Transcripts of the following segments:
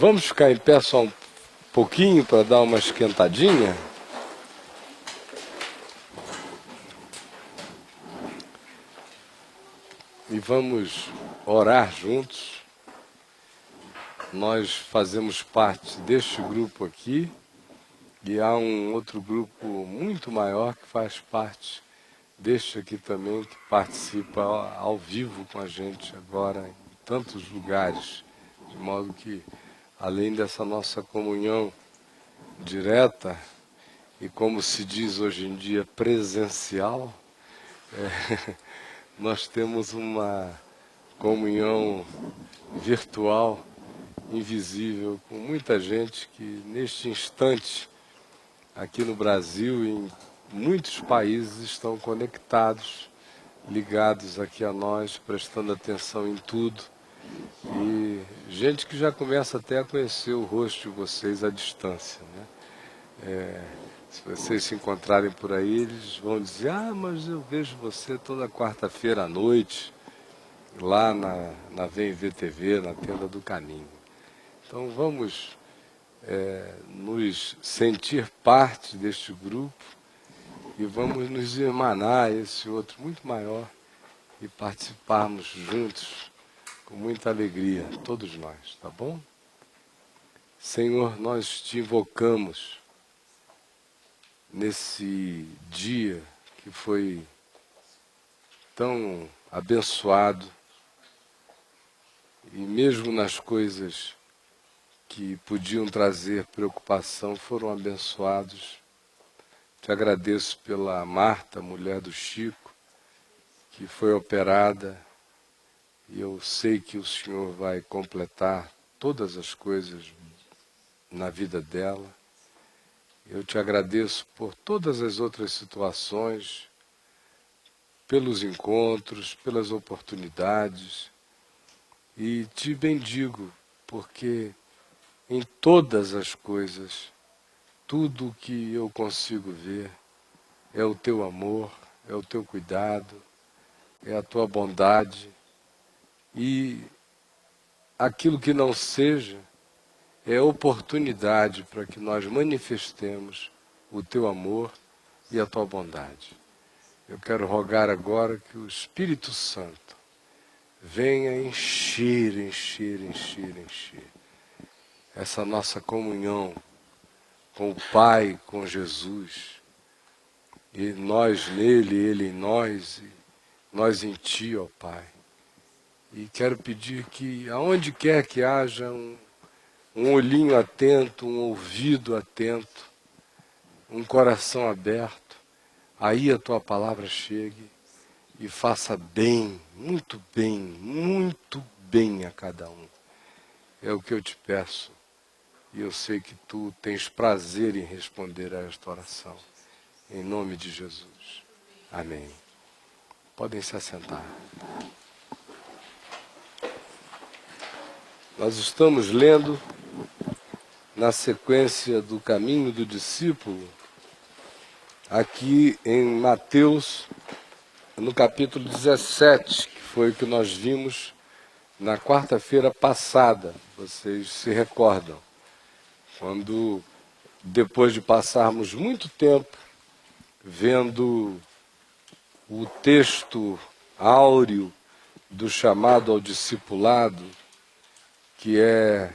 Vamos ficar em pé só um pouquinho para dar uma esquentadinha? E vamos orar juntos. Nós fazemos parte deste grupo aqui, e há um outro grupo muito maior que faz parte deste aqui também, que participa ao vivo com a gente agora em tantos lugares, de modo que, além dessa nossa comunhão direta, e como se diz hoje em dia, presencial, nós temos uma comunhão virtual, invisível, com muita gente que neste instante, aqui no Brasil e em muitos países, estão conectados, ligados aqui a nós, prestando atenção em tudo. E gente que já começa até a conhecer o rosto de vocês à distância, né? Se vocês se encontrarem por aí, eles vão dizer: ah, mas eu vejo você toda quarta-feira à noite, lá na VMV TV, na Tenda do Caminho. Então vamos nos sentir parte deste grupo e vamos nos irmanar a esse outro muito maior e participarmos juntos com muita alegria, todos nós, tá bom? Senhor, nós te invocamos nesse dia que foi tão abençoado, e mesmo nas coisas que podiam trazer preocupação, foram abençoados. Te agradeço pela Marta, mulher do Chico, que foi operada, e eu sei que o Senhor vai completar todas as coisas na vida dela. Eu te agradeço por todas as outras situações, pelos encontros, pelas oportunidades, e te bendigo, porque em todas as coisas, tudo o que eu consigo ver é o teu amor, é o teu cuidado, é a tua bondade, e aquilo que não seja é oportunidade para que nós manifestemos o teu amor e a tua bondade. Eu quero rogar agora que o Espírito Santo venha encher essa nossa comunhão com o Pai, com Jesus, e nós nele, ele em nós, e nós em ti, ó Pai. E quero pedir que, aonde quer que haja um olhinho atento, um ouvido atento, um coração aberto, aí a tua palavra chegue e faça bem, muito bem a cada um. É o que eu te peço, e eu sei que tu tens prazer em responder a esta oração. Em nome de Jesus. Amém. Podem se assentar. Nós estamos lendo, na sequência do caminho do discípulo, aqui em Mateus, no capítulo 17, que foi o que nós vimos na quarta-feira passada. Vocês se recordam, quando, depois de passarmos muito tempo vendo o texto áureo do chamado ao discipulado, que é: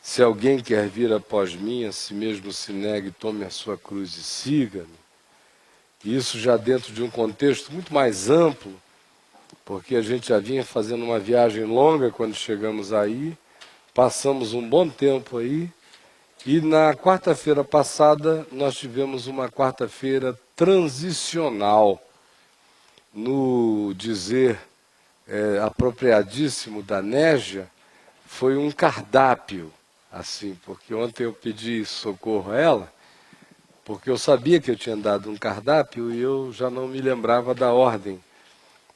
se alguém quer vir após mim, a si mesmo se negue, tome a sua cruz e siga-me. E isso já dentro de um contexto muito mais amplo, porque a gente já vinha fazendo uma viagem longa quando chegamos aí, passamos um bom tempo aí, e na quarta-feira passada nós tivemos uma quarta-feira transicional, no dizer apropriadíssimo da Négia, foi um cardápio, assim, porque ontem eu pedi socorro a ela, porque eu sabia que eu tinha dado um cardápio e eu já não me lembrava da ordem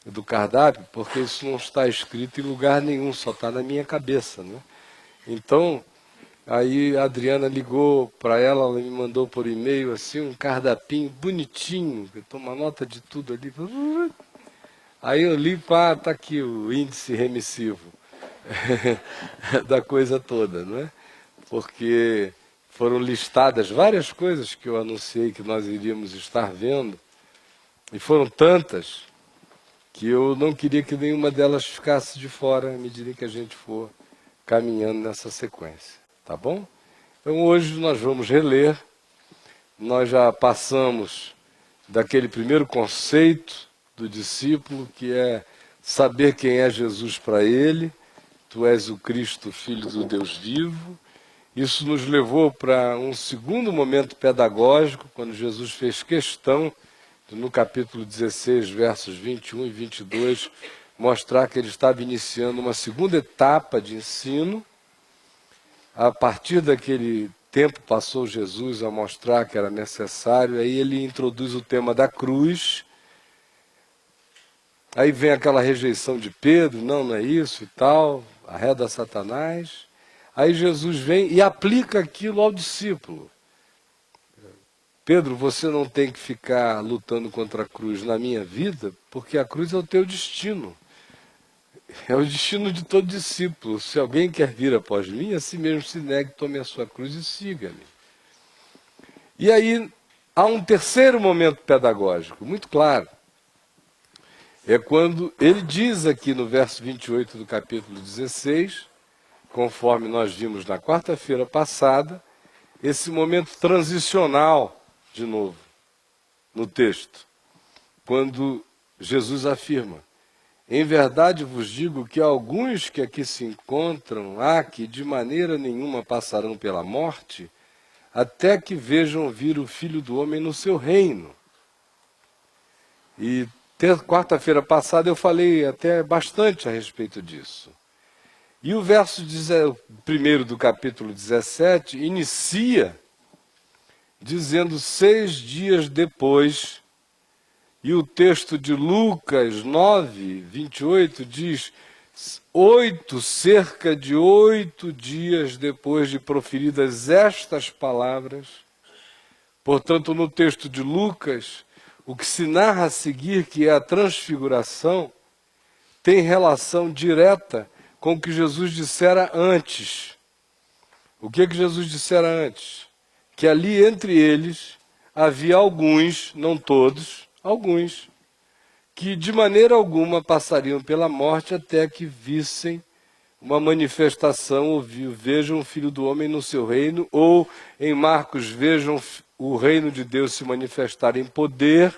do cardápio, porque isso não está escrito em lugar nenhum, só está na minha cabeça, né? Então, aí a Adriana ligou para ela, ela me mandou por e-mail assim um cardápio bonitinho, eu tomo nota de tudo ali. Aí eu li, pá, tá aqui o índice remissivo da coisa toda, não é? porque foram listadas várias coisas que eu anunciei que nós iríamos estar vendo, e foram tantas que eu não queria que nenhuma delas ficasse de fora à medida que a gente for caminhando nessa sequência, tá bom? Então hoje nós vamos reler, nós já passamos daquele primeiro conceito do discípulo, que é saber quem é Jesus para ele. Tu és o Cristo, Filho do Deus vivo. Isso nos levou para um segundo momento pedagógico, quando Jesus fez questão, no capítulo 16, versos 21 e 22, mostrar que ele estava iniciando uma segunda etapa de ensino. A partir daquele tempo passou Jesus a mostrar que era necessário, aí ele introduz o tema da cruz. Aí vem aquela rejeição de Pedro, não é isso e tal, arreda Satanás. Aí Jesus vem e aplica aquilo ao discípulo. Pedro, você não tem que ficar lutando contra a cruz na minha vida, porque a cruz é o teu destino. É o destino de todo discípulo. Se alguém quer vir após mim, a si mesmo se negue, tome a sua cruz e siga-me. E aí há um terceiro momento pedagógico, muito claro. É quando ele diz aqui no verso 28 do capítulo 16, conforme nós vimos na quarta-feira passada, esse momento transicional, de novo, no texto, quando Jesus afirma: em verdade vos digo que alguns que aqui se encontram há que de maneira nenhuma passarão pela morte, até que vejam vir o Filho do Homem no seu reino. E quarta-feira passada eu falei até bastante a respeito disso. E o verso 1 do capítulo 17 inicia dizendo 6 dias depois, e o texto de Lucas 9, 28 diz cerca de 8 dias depois de proferidas estas palavras. Portanto, no texto de Lucas, o que se narra a seguir, que é a transfiguração, tem relação direta com o que Jesus dissera antes. O que Jesus dissera antes? Que ali entre eles havia alguns, não todos, alguns, que de maneira alguma passariam pela morte até que vissem uma manifestação, ou vejam o Filho do Homem no seu reino, ou em Marcos vejam o reino de Deus se manifestar em poder.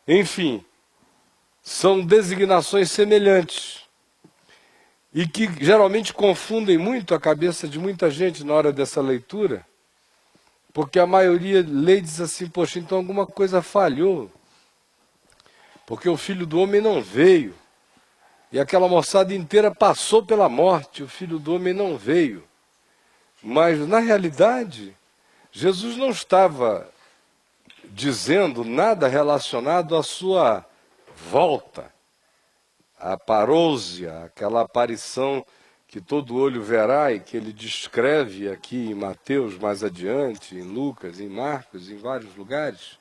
Enfim, são designações semelhantes e que geralmente confundem muito a cabeça de muita gente na hora dessa leitura, porque a maioria lê e diz assim: poxa, então alguma coisa falhou, porque o Filho do Homem não veio, e aquela moçada inteira passou pela morte, o Filho do Homem não veio. Mas, na realidade, Jesus não estava dizendo nada relacionado à sua volta, a parousia, aquela aparição que todo olho verá e que ele descreve aqui em Mateus mais adiante, em Lucas, em Marcos, em vários lugares.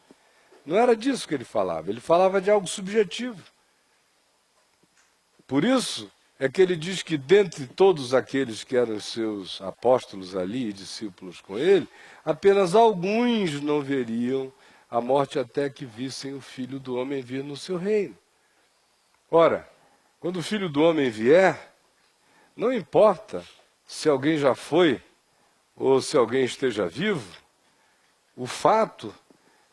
Não era disso que ele falava de algo subjetivo. Por isso é que ele diz que dentre todos aqueles que eram seus apóstolos ali e discípulos com ele, apenas alguns não veriam a morte até que vissem o Filho do Homem vir no seu reino. Ora, quando o Filho do Homem vier, não importa se alguém já foi ou se alguém esteja vivo, o fato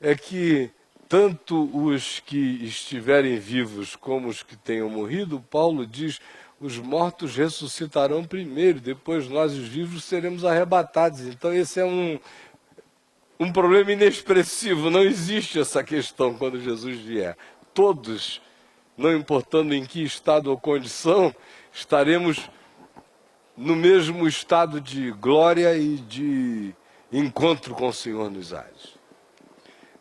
é que tanto os que estiverem vivos como os que tenham morrido, Paulo diz, os mortos ressuscitarão primeiro, depois nós, os vivos, seremos arrebatados. Então esse é um problema inexpressivo, não existe essa questão quando Jesus vier. Todos, não importando em que estado ou condição, estaremos no mesmo estado de glória e de encontro com o Senhor nos ares.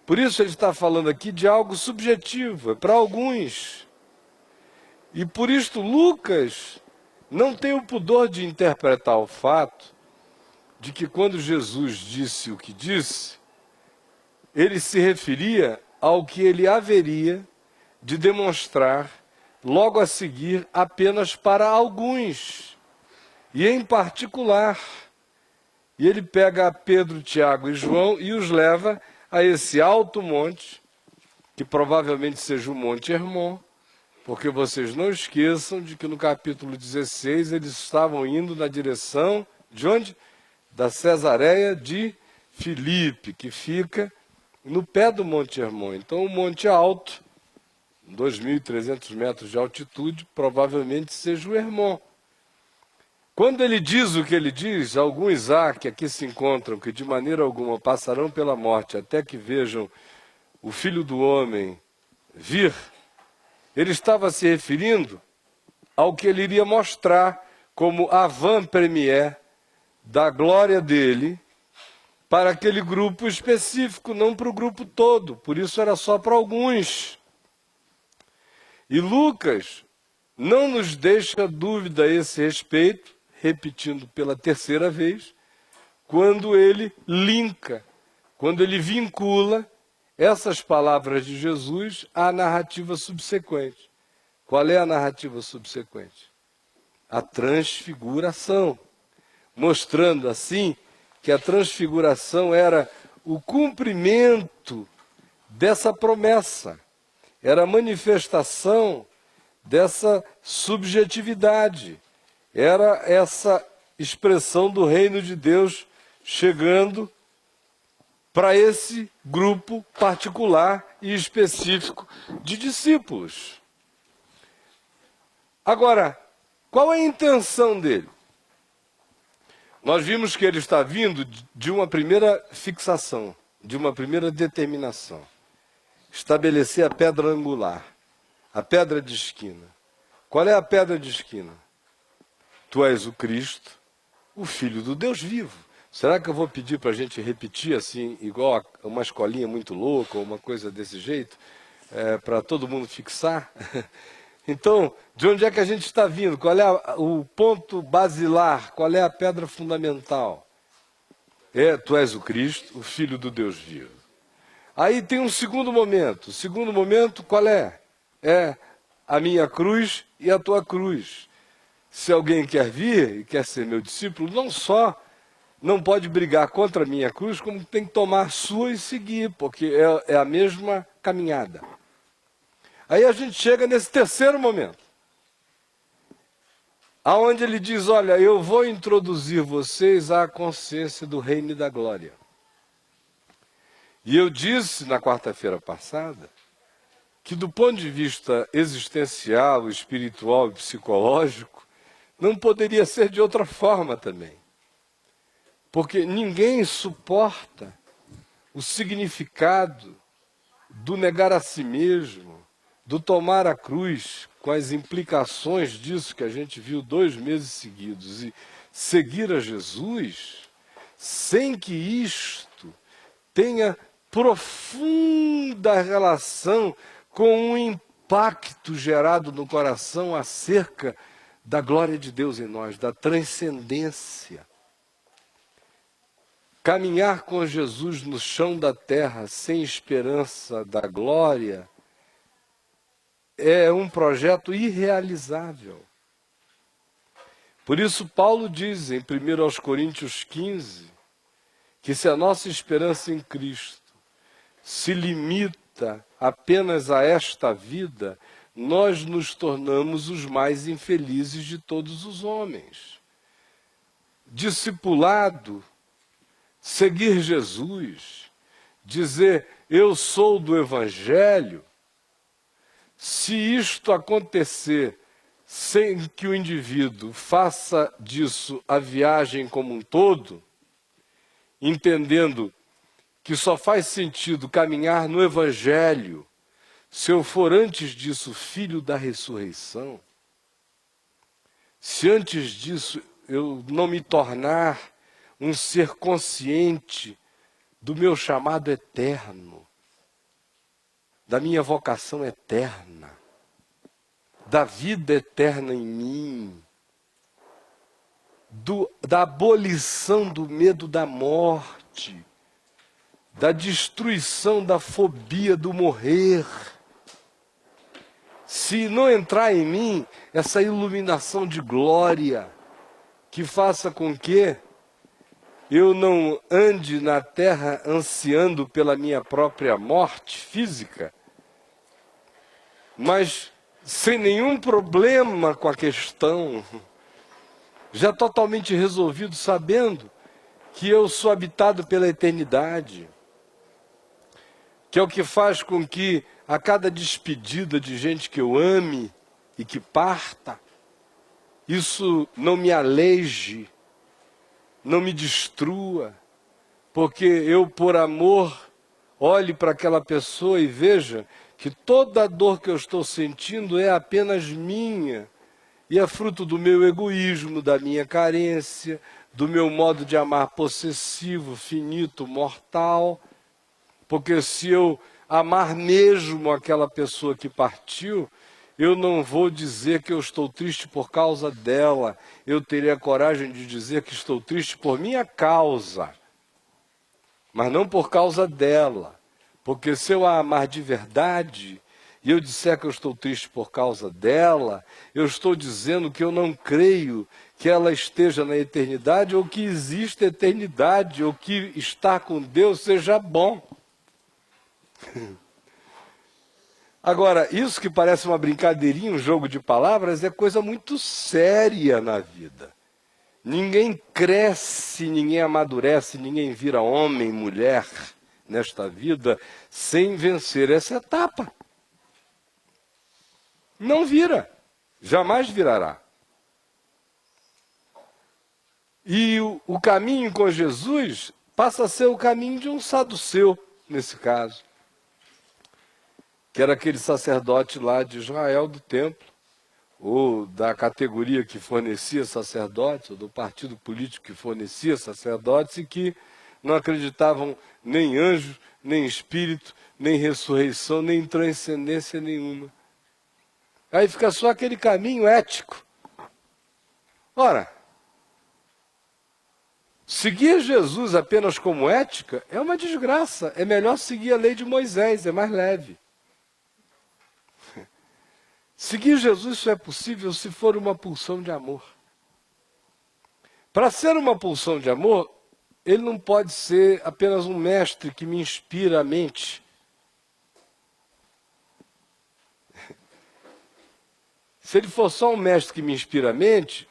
Por isso ele está falando aqui de algo subjetivo, é para alguns. E por isto Lucas não tem o pudor de interpretar o fato de que quando Jesus disse o que disse, ele se referia ao que ele haveria de demonstrar logo a seguir apenas para alguns. e em particular. E ele pega Pedro, Tiago e João e os leva a esse alto monte, que provavelmente seja o Monte Hermon, porque vocês não esqueçam de que no capítulo 16 eles estavam indo na direção de onde? Da Cesareia de Filipe, que fica no pé do Monte Hermon. Então o monte alto, 2.300 metros de altitude, provavelmente seja o Hermon. Quando ele diz o que ele diz, alguns há que aqui se encontram, que de maneira alguma passarão pela morte até que vejam o Filho do Homem vir, ele estava se referindo ao que ele iria mostrar como avant-première da glória dele para aquele grupo específico, não para o grupo todo. Por isso era só para alguns. E Lucas não nos deixa dúvida a esse respeito, repetindo pela terceira vez, quando ele linka, quando ele vincula essas palavras de Jesus à narrativa subsequente. Qual é a narrativa subsequente? A transfiguração, mostrando assim que a transfiguração era o cumprimento dessa promessa, era a manifestação dessa subjetividade, era essa expressão do reino de Deus chegando para esse grupo particular e específico de discípulos. Agora, qual é a intenção dele? Nós vimos que ele está vindo de uma primeira fixação, de uma primeira determinação. Estabelecer a pedra angular, a pedra de esquina. Qual é a pedra de esquina? Tu és o Cristo, o Filho do Deus vivo. Será que eu vou pedir para a gente repetir assim, igual a uma escolinha muito louca, ou uma coisa desse jeito, para todo mundo fixar? Então, de onde é que a gente está vindo? Qual é o ponto basilar? Qual é a pedra fundamental? Tu és o Cristo, o Filho do Deus vivo. Aí tem um segundo momento. O segundo momento, qual é? É a minha cruz e a tua cruz. Se alguém quer vir e quer ser meu discípulo, não só não pode brigar contra a minha cruz, como tem que tomar a sua e seguir, porque é a mesma caminhada. Aí a gente chega nesse terceiro momento, aonde ele diz, olha, eu vou introduzir vocês à consciência do reino e da glória. E eu disse na quarta-feira passada, que do ponto de vista existencial, espiritual e psicológico, não poderia ser de outra forma também. Porque ninguém suporta o significado do negar a si mesmo, do tomar a cruz, com as implicações disso que a gente viu 2 meses seguidos, e seguir a Jesus, sem que isto tenha profunda relação com um impacto gerado no coração acerca da glória de Deus em nós, da transcendência. Caminhar com Jesus no chão da terra, sem esperança da glória, é um projeto irrealizável. Por isso Paulo diz em 1 Coríntios 15, que se a nossa esperança em Cristo se limita apenas a esta vida, nós nos tornamos os mais infelizes de todos os homens. Discipulado, seguir Jesus, dizer eu sou do Evangelho, se isto acontecer sem que o indivíduo faça disso a viagem como um todo, entendendo que só faz sentido caminhar no Evangelho se eu for antes disso filho da ressurreição, se antes disso eu não me tornar um ser consciente do meu chamado eterno, da minha vocação eterna, da vida eterna em mim, da abolição do medo da morte, da destruição da fobia do morrer. Se não entrar em mim essa iluminação de glória, que faça com que eu não ande na terra ansiando pela minha própria morte física, mas sem nenhum problema com a questão, já totalmente resolvido, sabendo que eu sou habitado pela eternidade, que é o que faz com que a cada despedida de gente que eu ame e que parta, isso não me aleije, não me destrua, porque eu, por amor, olhe para aquela pessoa e veja que toda a dor que eu estou sentindo é apenas minha, e é fruto do meu egoísmo, da minha carência, do meu modo de amar possessivo, finito, mortal. Porque se eu amar mesmo aquela pessoa que partiu, eu não vou dizer que eu estou triste por causa dela. Eu teria a coragem de dizer que estou triste por minha causa, mas não por causa dela. Porque se eu a amar de verdade, e eu disser que eu estou triste por causa dela, eu estou dizendo que eu não creio que ela esteja na eternidade, ou que exista eternidade, ou que estar com Deus seja bom. Agora, isso que parece uma brincadeirinha, um jogo de palavras, é coisa muito séria na vida. Ninguém cresce, ninguém amadurece, ninguém vira homem, mulher nesta vida sem vencer essa etapa. Não vira, jamais virará. E o caminho com Jesus passa a ser o caminho de um saduceu, nesse caso, que era aquele sacerdote lá de Israel do templo, ou da categoria que fornecia sacerdotes, ou do partido político que fornecia sacerdotes, e que não acreditavam nem em anjo, nem em espírito, nem em ressurreição, nem em transcendência nenhuma. Aí fica só aquele caminho ético. Ora, seguir Jesus apenas como ética é uma desgraça. É melhor seguir a lei de Moisés, é mais leve. Seguir Jesus só é possível se for uma pulsão de amor. Para ser uma pulsão de amor, ele não pode ser apenas um mestre que me inspira a mente. Se ele for só um mestre que me inspira a mente,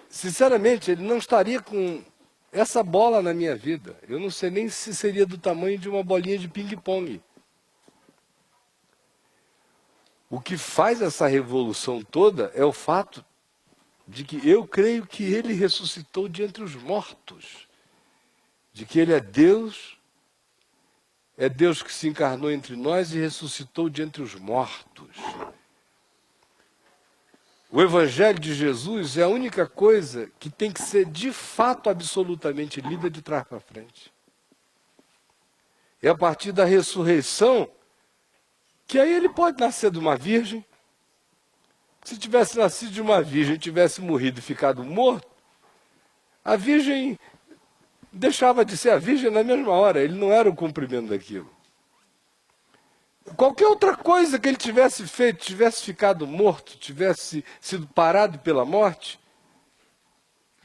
sinceramente, ele não estaria com essa bola na minha vida. Eu não sei nem se seria do tamanho de uma bolinha de ping-pong. O que faz essa revolução toda é o fato de que eu creio que ele ressuscitou de entre os mortos, de que ele é Deus que se encarnou entre nós e ressuscitou de entre os mortos. O Evangelho de Jesus é a única coisa que tem que ser de fato absolutamente lida de trás para frente. É a partir da ressurreição que aí ele pode nascer de uma virgem. Se tivesse nascido de uma virgem, tivesse morrido e ficado morto, a virgem deixava de ser a virgem na mesma hora, ele não era o cumprimento daquilo. Qualquer outra coisa que ele tivesse feito, tivesse ficado morto, tivesse sido parado pela morte,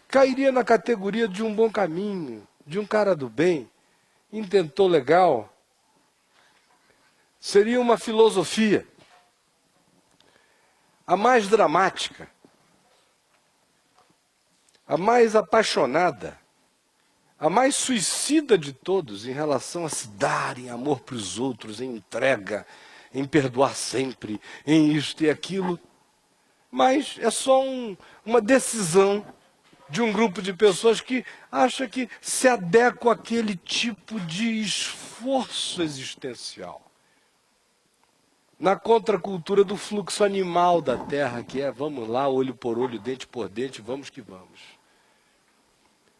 cairia na categoria de um bom caminho, de um cara do bem, intentou legal. Seria uma filosofia, a mais dramática, a mais apaixonada, a mais suicida de todos em relação a se dar em amor para os outros, em entrega, em perdoar sempre, em isto e aquilo. Mas é só uma decisão de um grupo de pessoas que acha que se adequa àquele tipo de esforço existencial. Na contracultura do fluxo animal da Terra, que é vamos lá, olho por olho, dente por dente, vamos que vamos.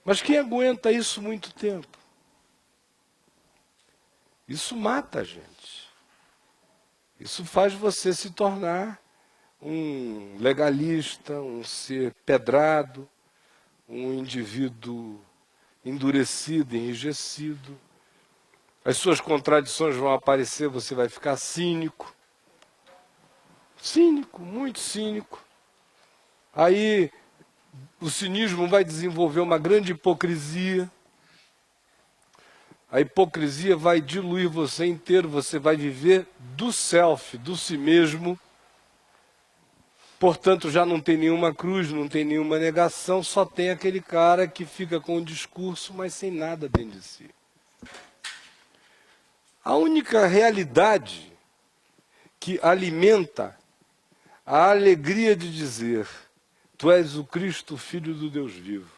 Mas quem aguenta isso muito tempo? Isso mata a gente. Isso faz você se tornar um legalista, um ser pedrado, um indivíduo endurecido, enrijecido. As suas contradições vão aparecer, você vai ficar cínico. Cínico, muito cínico. Aí o cinismo vai desenvolver uma grande hipocrisia. A hipocrisia vai diluir você inteiro, você vai viver do self, do si mesmo. Portanto, já não tem nenhuma cruz, não tem nenhuma negação, só tem aquele cara que fica com o discurso, mas sem nada dentro de si. A única realidade que alimenta a alegria de dizer: Tu és o Cristo, Filho do Deus vivo,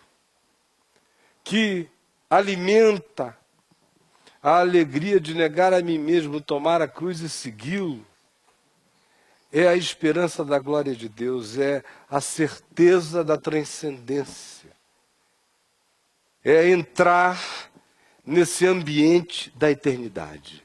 que alimenta a alegria de negar a mim mesmo, tomar a cruz e segui-lo, é a esperança da glória de Deus, é a certeza da transcendência, é entrar nesse ambiente da eternidade.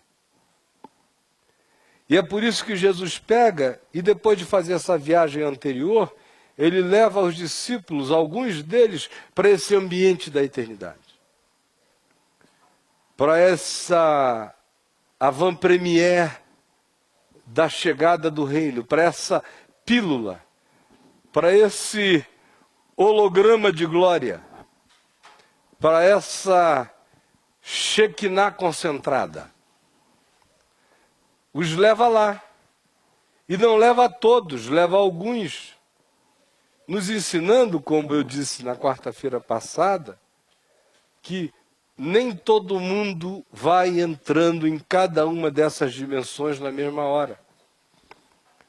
E é por isso que Jesus pega, e depois de fazer essa viagem anterior, ele leva os discípulos, alguns deles, para esse ambiente da eternidade. Para essa avant-première da chegada do reino, para essa pílula, para esse holograma de glória, para essa Shekinah concentrada. Os leva lá. E não leva a todos, leva a alguns. Nos ensinando, como eu disse na quarta-feira passada, que nem todo mundo vai entrando em cada uma dessas dimensões na mesma hora.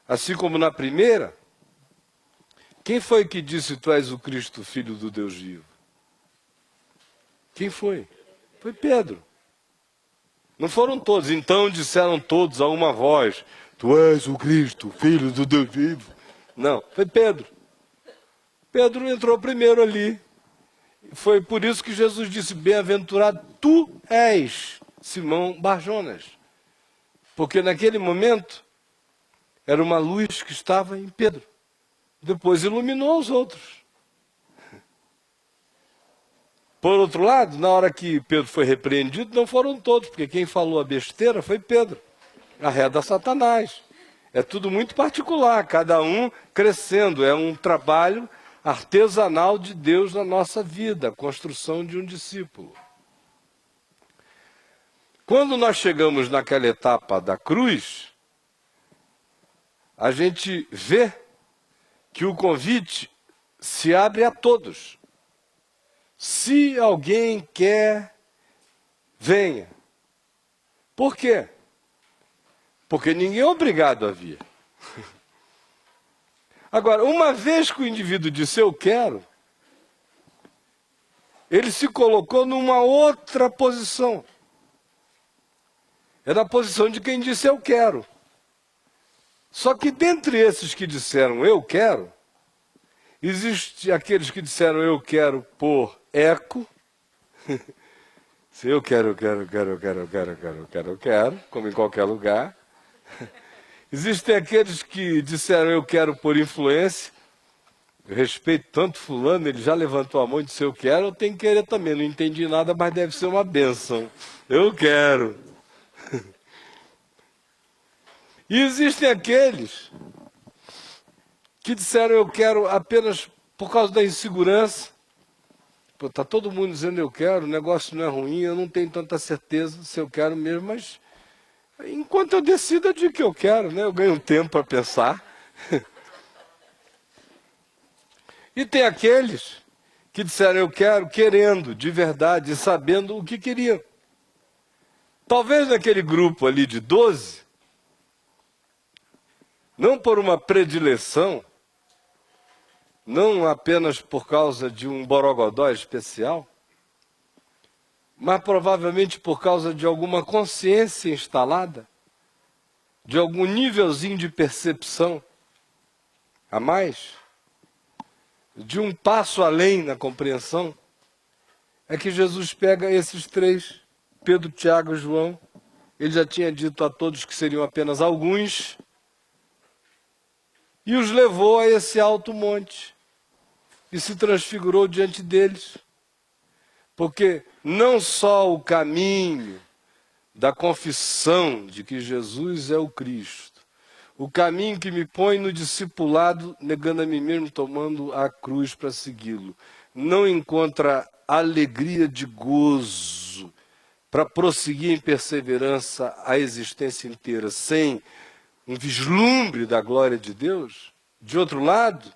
Assim como na primeira, quem foi que disse: Tu és o Cristo, Filho do Deus vivo? Quem foi? Foi Pedro. Não foram todos. Então disseram todos a uma voz: Tu és o Cristo, Filho do Deus vivo. Não, foi Pedro. Pedro entrou primeiro ali. Foi por isso que Jesus disse: Bem-aventurado tu és, Simão Bar-Jonas. Porque naquele momento era uma luz que estava em Pedro. Depois iluminou os outros. Por outro lado, na hora que Pedro foi repreendido, não foram todos, porque quem falou a besteira foi Pedro. Arreda Satanás. É tudo muito particular, cada um crescendo. É um trabalho artesanal de Deus na nossa vida, a construção de um discípulo. Quando nós chegamos naquela etapa da cruz, a gente vê que o convite se abre a todos. Se alguém quer, venha. Por quê? Porque ninguém é obrigado a vir. Agora, uma vez que o indivíduo disse eu quero, ele se colocou numa outra posição. É na posição de quem disse eu quero. Só que dentre esses que disseram eu quero, existe aqueles que disseram eu quero por eco. Se eu quero, como em qualquer lugar. Existem aqueles que disseram eu quero por influência. Eu respeito tanto fulano, ele já levantou a mão e disse eu quero, eu tenho que querer também. Não entendi nada, mas deve ser uma bênção. Eu quero. E existem aqueles que disseram eu quero apenas por causa da insegurança. Está todo mundo dizendo eu quero, o negócio não é ruim, eu não tenho tanta certeza se eu quero mesmo, mas enquanto eu decido, eu digo que eu quero, né? Eu ganho um tempo para pensar. E tem aqueles que disseram eu quero, querendo, de verdade, sabendo o que queriam. Talvez naquele grupo ali de 12, não por uma predileção, não apenas por causa de um borogodó especial, mas provavelmente por causa de alguma consciência instalada, de algum nívelzinho de percepção a mais, de um passo além na compreensão, é que Jesus pega esses três, Pedro, Tiago e João. Ele já tinha dito a todos que seriam apenas alguns, e os levou a esse alto monte, e se transfigurou diante deles. Porque não só o caminho da confissão de que Jesus é o Cristo, o caminho que me põe no discipulado, negando a mim mesmo, tomando a cruz para segui-lo. Não encontra alegria de gozo para prosseguir em perseverança a existência inteira, sem um vislumbre da glória de Deus. De outro lado,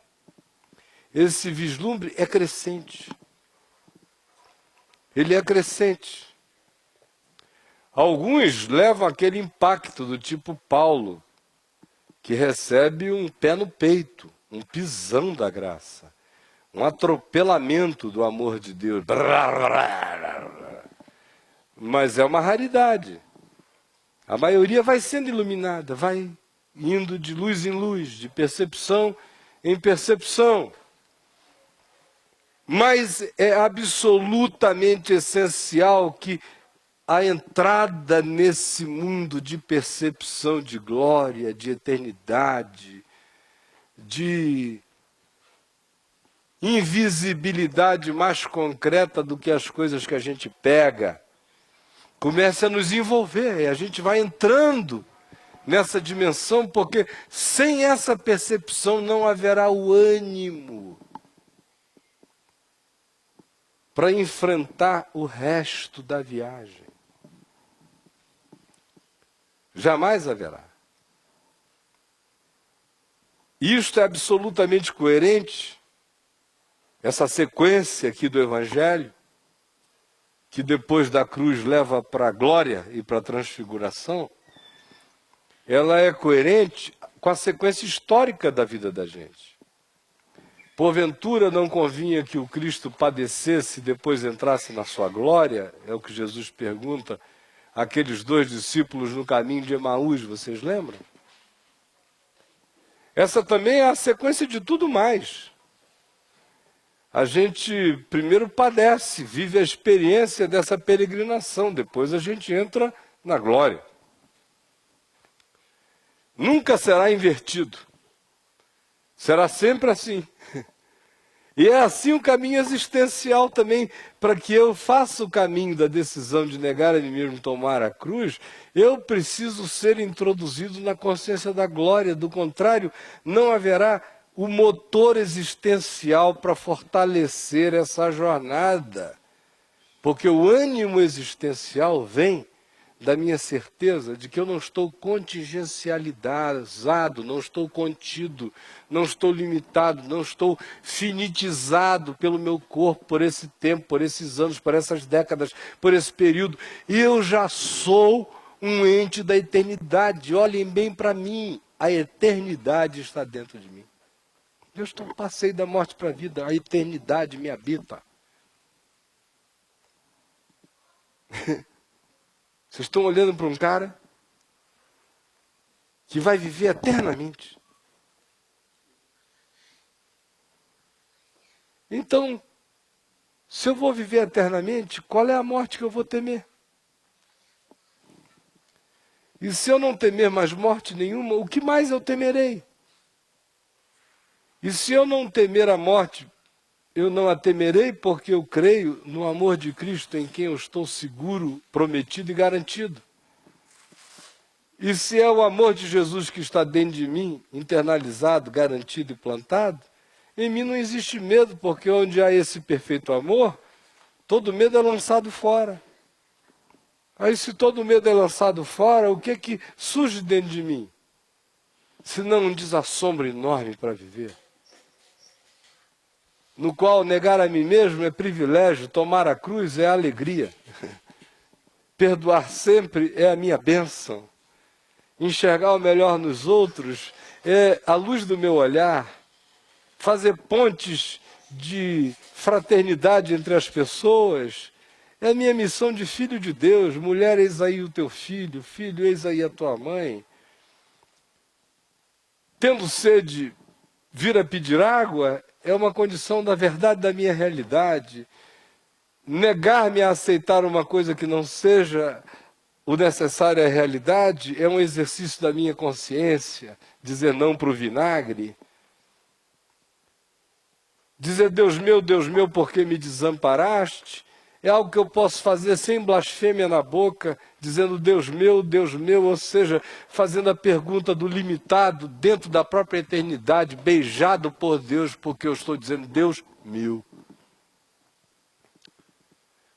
esse vislumbre é crescente. Ele é crescente. Alguns levam aquele impacto do tipo Paulo, que recebe um pé no peito, um pisão da graça, um atropelamento do amor de Deus. Mas é uma raridade. A maioria vai sendo iluminada, vai indo de luz em luz, de percepção em percepção. Mas é absolutamente essencial que a entrada nesse mundo de percepção de glória, de eternidade, de invisibilidade mais concreta do que as coisas que a gente pega, comece a nos envolver, e a gente vai entrando nessa dimensão, porque sem essa percepção não haverá o ânimo para enfrentar o resto da viagem. Jamais haverá. Isto é absolutamente coerente, essa sequência aqui do Evangelho, que depois da cruz leva para a glória e para a transfiguração, ela é coerente com a sequência histórica da vida da gente. Porventura não convinha que o Cristo padecesse e depois entrasse na sua glória? É o que Jesus pergunta àqueles 2 discípulos no caminho de Emaús, vocês lembram? Essa também é a sequência de tudo mais. A gente primeiro padece, vive a experiência dessa peregrinação, depois a gente entra na glória. Nunca será invertido. Será sempre assim. E é assim o caminho existencial também, para que eu faça o caminho da decisão de negar a mim mesmo, tomar a cruz, eu preciso ser introduzido na consciência da glória. Do contrário, não haverá o motor existencial para fortalecer essa jornada. Porque o ânimo existencial vem da minha certeza de que eu não estou contingencializado, não estou contido, não estou limitado, não estou finitizado pelo meu corpo por esse tempo, por esses anos, por essas décadas, por esse período. Eu já sou um ente da eternidade. Olhem bem para mim, a eternidade está dentro de mim. Eu passei da morte para a vida, a eternidade me habita. Vocês estão olhando para um cara que vai viver eternamente. Então, se eu vou viver eternamente, qual é a morte que eu vou temer? E se eu não temer mais morte nenhuma, o que mais eu temerei? E se eu não temer a morte, eu não a temerei porque eu creio no amor de Cristo em quem eu estou seguro, prometido e garantido. E se é o amor de Jesus que está dentro de mim, internalizado, garantido e plantado, em mim não existe medo, porque onde há esse perfeito amor, todo medo é lançado fora. Aí se todo medo é lançado fora, o que surge dentro de mim? Senão um desassombro enorme para viver. No qual negar a mim mesmo é privilégio, tomar a cruz é alegria. Perdoar sempre é a minha bênção. Enxergar o melhor nos outros é a luz do meu olhar. Fazer pontes de fraternidade entre as pessoas é a minha missão de filho de Deus. Mulher, eis aí o teu filho. Filho, eis aí a tua mãe. Tendo sede, vir a pedir água é uma condição da verdade da minha realidade. Negar-me a aceitar uma coisa que não seja o necessário à realidade é um exercício da minha consciência. Dizer não para o vinagre. Dizer Deus meu, por que me desamparaste? É algo que eu posso fazer sem blasfêmia na boca, dizendo Deus meu, ou seja, fazendo a pergunta do limitado dentro da própria eternidade, beijado por Deus, porque eu estou dizendo Deus meu.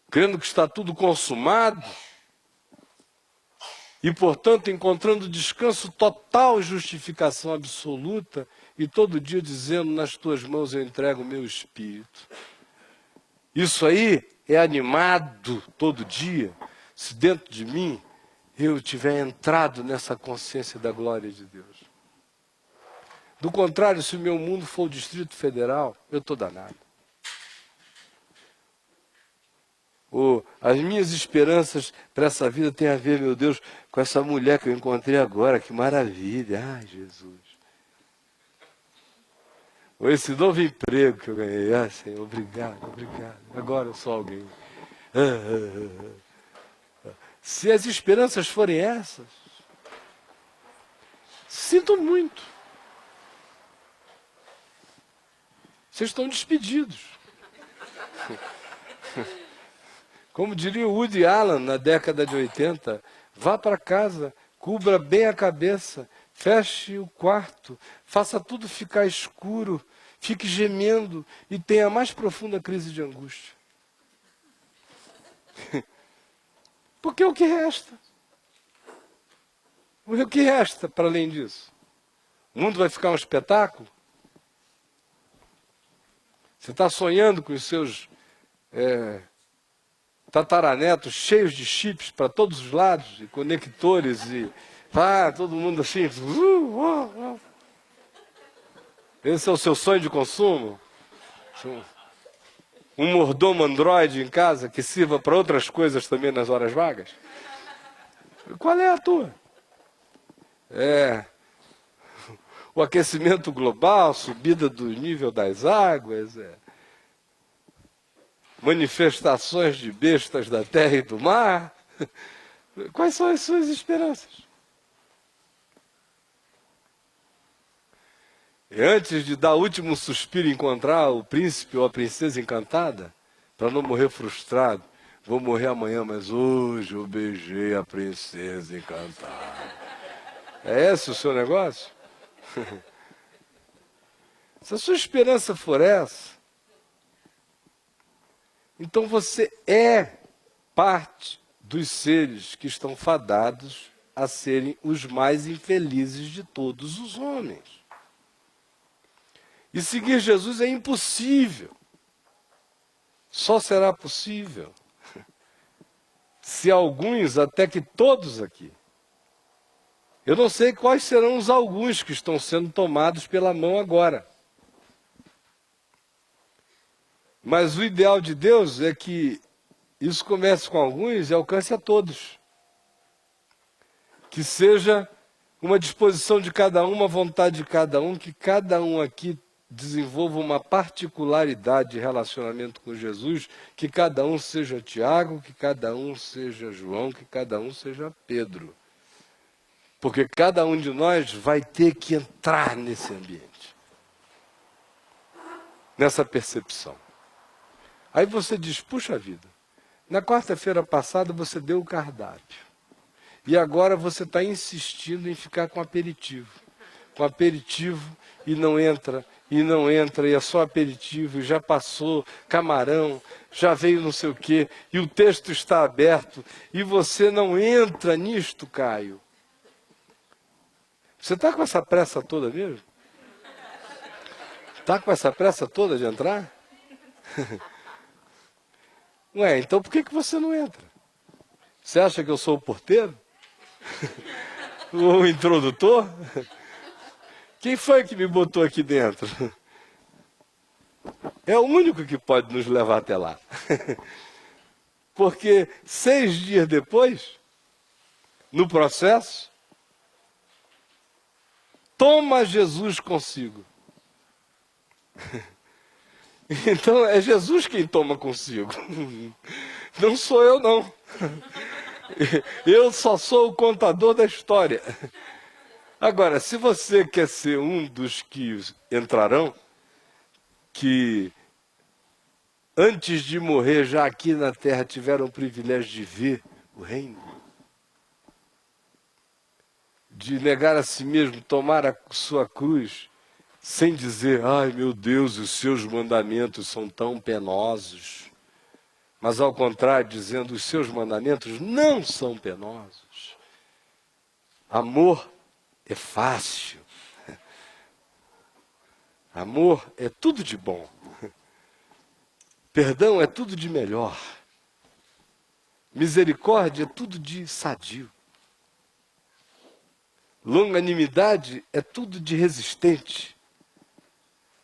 Crendo que está tudo consumado e, portanto, encontrando descanso total e justificação absoluta, e todo dia dizendo, nas tuas mãos eu entrego o meu espírito. Isso aí é animado todo dia, se dentro de mim eu tiver entrado nessa consciência da glória de Deus. Do contrário, se o meu mundo for o Distrito Federal, eu estou danado. As minhas esperanças para essa vida têm a ver, meu Deus, com essa mulher que eu encontrei agora, que maravilha, ai Jesus. Ou esse novo emprego que eu ganhei, ah Senhor, obrigado, obrigado, agora eu sou alguém. Se as esperanças forem essas, sinto muito. Vocês estão despedidos. Como diria o Woody Allen na década de 80, vá para casa, cubra bem a cabeça, feche o quarto, faça tudo ficar escuro, fique gemendo e tenha a mais profunda crise de angústia. Porque é o que resta. O que resta para além disso? O mundo vai ficar um espetáculo? Você está sonhando com os seus tataranetos cheios de chips para todos os lados, e conectores, e todo mundo assim. Esse é o seu sonho de consumo? Um mordomo Android em casa que sirva para outras coisas também nas horas vagas? Qual é a tua? O aquecimento global, subida do nível das águas, manifestações de bestas da terra e do mar. Quais são as suas esperanças? E antes de dar o último suspiro e encontrar o príncipe ou a princesa encantada, para não morrer frustrado, vou morrer amanhã, mas hoje eu beijei a princesa encantada. É esse o seu negócio? Se a sua esperança for essa, então você é parte dos seres que estão fadados a serem os mais infelizes de todos os homens. E seguir Jesus é impossível. Só será possível se alguns, até que todos aqui, eu não sei quais serão os alguns que estão sendo tomados pela mão agora. Mas o ideal de Deus é que isso comece com alguns e alcance a todos. Que seja uma disposição de cada um, uma vontade de cada um, que cada um aqui desenvolva uma particularidade de relacionamento com Jesus, que cada um seja Tiago, que cada um seja João, que cada um seja Pedro. Porque cada um de nós vai ter que entrar nesse ambiente, nessa percepção. Aí você diz, puxa vida, na quarta-feira passada você deu o cardápio. E agora você está insistindo em ficar com aperitivo. Com aperitivo e não entra, e é só aperitivo, e já passou camarão, já veio não sei o quê, e o texto está aberto, e você não entra nisto, Caio. Você está com essa pressa toda mesmo? Está com essa pressa toda de entrar? Ué, então por que você não entra? Você acha que eu sou o porteiro? O introdutor? Quem foi que me botou aqui dentro? É o único que pode nos levar até lá. Porque 6 dias depois, no processo, toma Jesus consigo. Então é Jesus quem toma consigo. Não sou eu, não. Eu só sou o contador da história. Agora, se você quer ser um dos que entrarão, que antes de morrer, já aqui na terra, tiveram o privilégio de ver o reino? De negar a si mesmo, tomar a sua cruz, sem dizer, ai meu Deus, os seus mandamentos são tão penosos. Mas ao contrário, dizendo, os seus mandamentos não são penosos. Amor é fácil. Amor é tudo de bom. Perdão é tudo de melhor. Misericórdia é tudo de sadio. Longanimidade é tudo de resistente.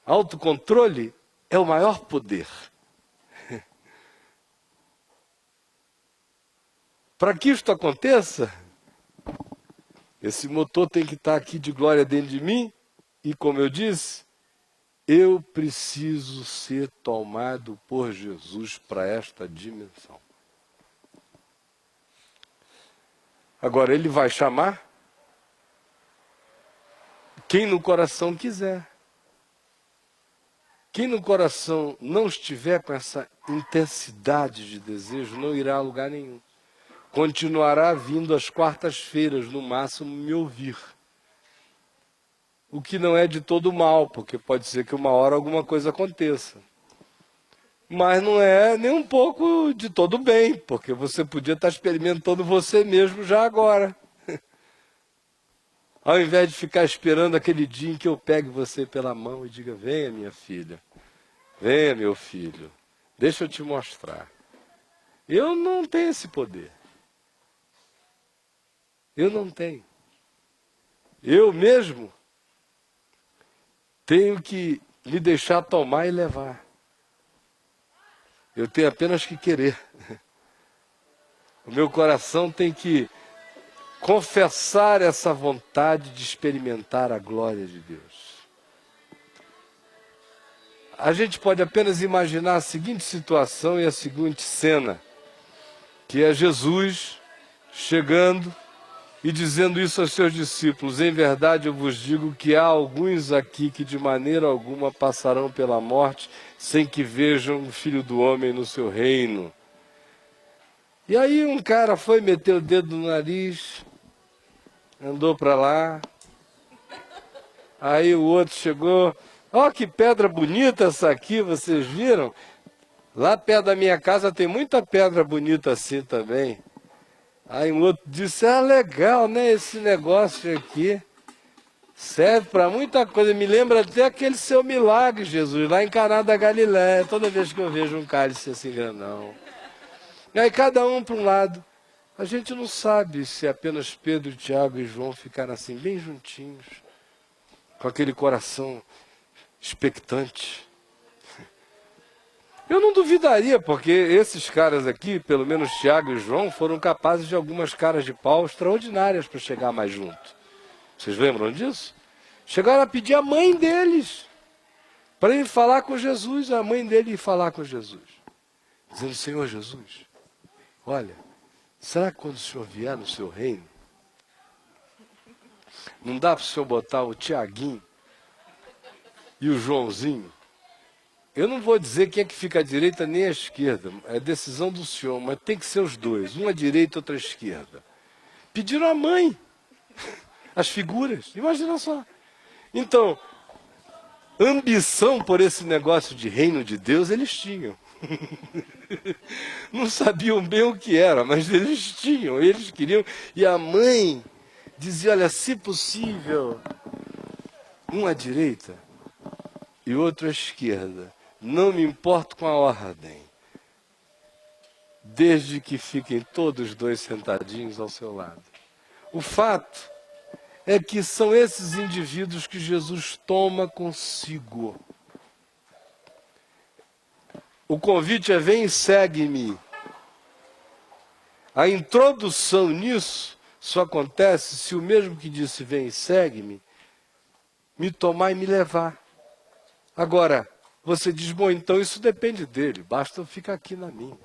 Autocontrole é o maior poder. Para que isto aconteça, esse motor tem que estar aqui de glória dentro de mim. E como eu disse, eu preciso ser tomado por Jesus para esta dimensão. Agora, ele vai chamar quem no coração quiser. Quem no coração não estiver com essa intensidade de desejo, não irá a lugar nenhum. Continuará vindo às quartas-feiras, no máximo, me ouvir. O que não é de todo mal, porque pode ser que uma hora alguma coisa aconteça. Mas não é nem um pouco de todo bem, porque você podia estar experimentando você mesmo já agora. Ao invés de ficar esperando aquele dia em que eu pegue você pela mão e diga, venha minha filha, venha meu filho, deixa eu te mostrar. Eu não tenho esse poder. Eu não tenho. Eu mesmo tenho que me deixar tomar e levar. Eu tenho apenas que querer. O meu coração tem que confessar essa vontade de experimentar a glória de Deus. A gente pode apenas imaginar a seguinte situação e a seguinte cena, que é Jesus chegando e dizendo isso aos seus discípulos, em verdade eu vos digo que há alguns aqui que de maneira alguma passarão pela morte sem que vejam o Filho do Homem no seu reino. E aí um cara foi meter o dedo no nariz, andou para lá, aí o outro chegou, ó que pedra bonita essa aqui, vocês viram? Lá perto da minha casa tem muita pedra bonita assim também. Aí um outro disse, legal, né, esse negócio aqui, serve para muita coisa, me lembra até aquele seu milagre, Jesus, lá em Caná da Galiléia, toda vez que eu vejo um cálice assim grandão. E aí cada um para um lado, a gente não sabe se apenas Pedro, Tiago e João ficaram assim, bem juntinhos, com aquele coração expectante. Eu não duvidaria, porque esses caras aqui, pelo menos Tiago e João, foram capazes de algumas caras de pau extraordinárias para chegar mais junto. Vocês lembram disso? Chegaram a pedir a mãe deles para ir falar com Jesus, a mãe dele ir falar com Jesus. Dizendo, Senhor Jesus, olha, será que quando o Senhor vier no seu reino, não dá para o Senhor botar o Tiaguinho e o Joãozinho? Eu não vou dizer quem é que fica à direita nem à esquerda, é decisão do Senhor, mas tem que ser os dois, uma à direita e outra à esquerda. Pediram a mãe, as figuras, imagina só. Então, ambição por esse negócio de reino de Deus eles tinham. Não sabiam bem o que era, mas eles tinham, eles queriam. E a mãe dizia, olha, se possível, um à direita e outro à esquerda. Não me importo com a ordem, desde que fiquem todos dois sentadinhos ao seu lado. O fato é que são esses indivíduos que Jesus toma consigo. O convite é vem e segue-me. A introdução nisso só acontece se o mesmo que disse vem e segue-me, me tomar e me levar. Agora, você diz, bom, então isso depende dele, basta eu ficar aqui na minha.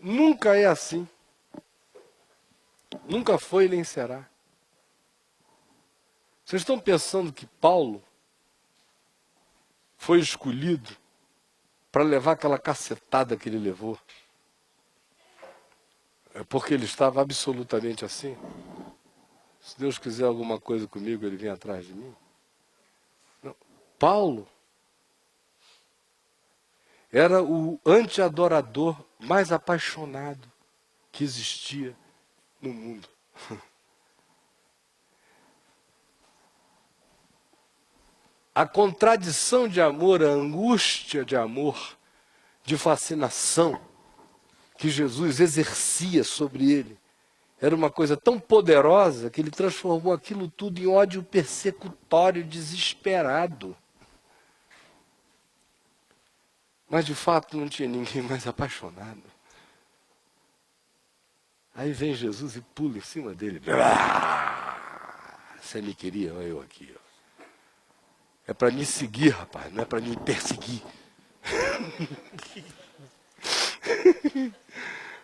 Nunca é assim. Nunca foi nem será. Vocês estão pensando que Paulo foi escolhido para levar aquela cacetada que ele levou. É porque ele estava absolutamente assim. Se Deus quiser alguma coisa comigo, ele vem atrás de mim. Não. Paulo era o anti-adorador mais apaixonado que existia no mundo. A contradição de amor, a angústia de amor, de fascinação que Jesus exercia sobre ele, era uma coisa tão poderosa que ele transformou aquilo tudo em ódio persecutório, desesperado. Mas de fato não tinha ninguém mais apaixonado. Aí vem Jesus e pula em cima dele. Você me queria, olha eu aqui. Ó. É para me seguir, rapaz, não é para me perseguir.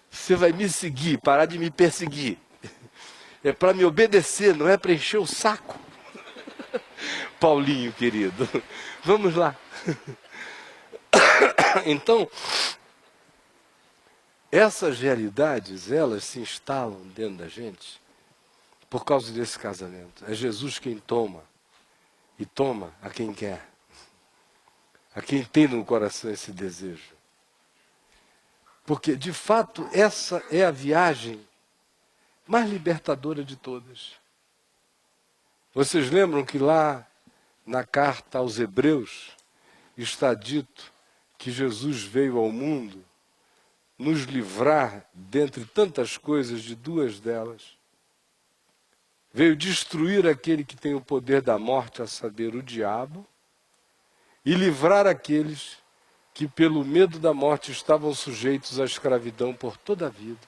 Você vai me seguir, parar de me perseguir. É para me obedecer, não é para encher o saco. Paulinho, querido, vamos lá. Então, essas realidades, elas se instalam dentro da gente por causa desse casamento. É Jesus quem toma, e toma a quem quer, a quem tem no coração esse desejo. Porque, de fato, essa é a viagem mais libertadora de todas. Vocês lembram que lá na carta aos Hebreus está dito que Jesus veio ao mundo nos livrar, dentre tantas coisas, de duas delas. Veio destruir aquele que tem o poder da morte, a saber, o diabo, e livrar aqueles que pelo medo da morte estavam sujeitos à escravidão por toda a vida.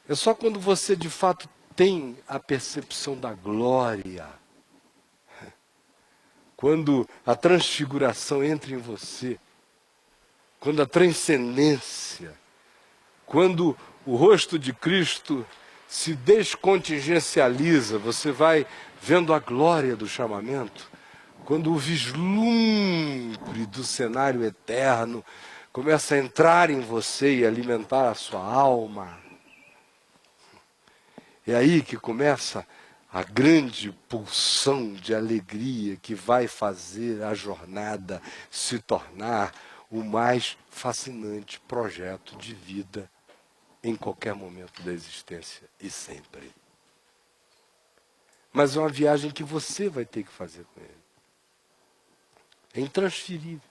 É só quando você de fato tem a percepção da glória, quando a transfiguração entra em você, quando a transcendência, quando o rosto de Cristo se descontingencializa, você vai vendo a glória do chamamento, quando o vislumbre do cenário eterno começa a entrar em você e alimentar a sua alma. É aí que começa a grande pulsão de alegria que vai fazer a jornada se tornar o mais fascinante projeto de vida em qualquer momento da existência e sempre. Mas é uma viagem que você vai ter que fazer com ele. É intransferível.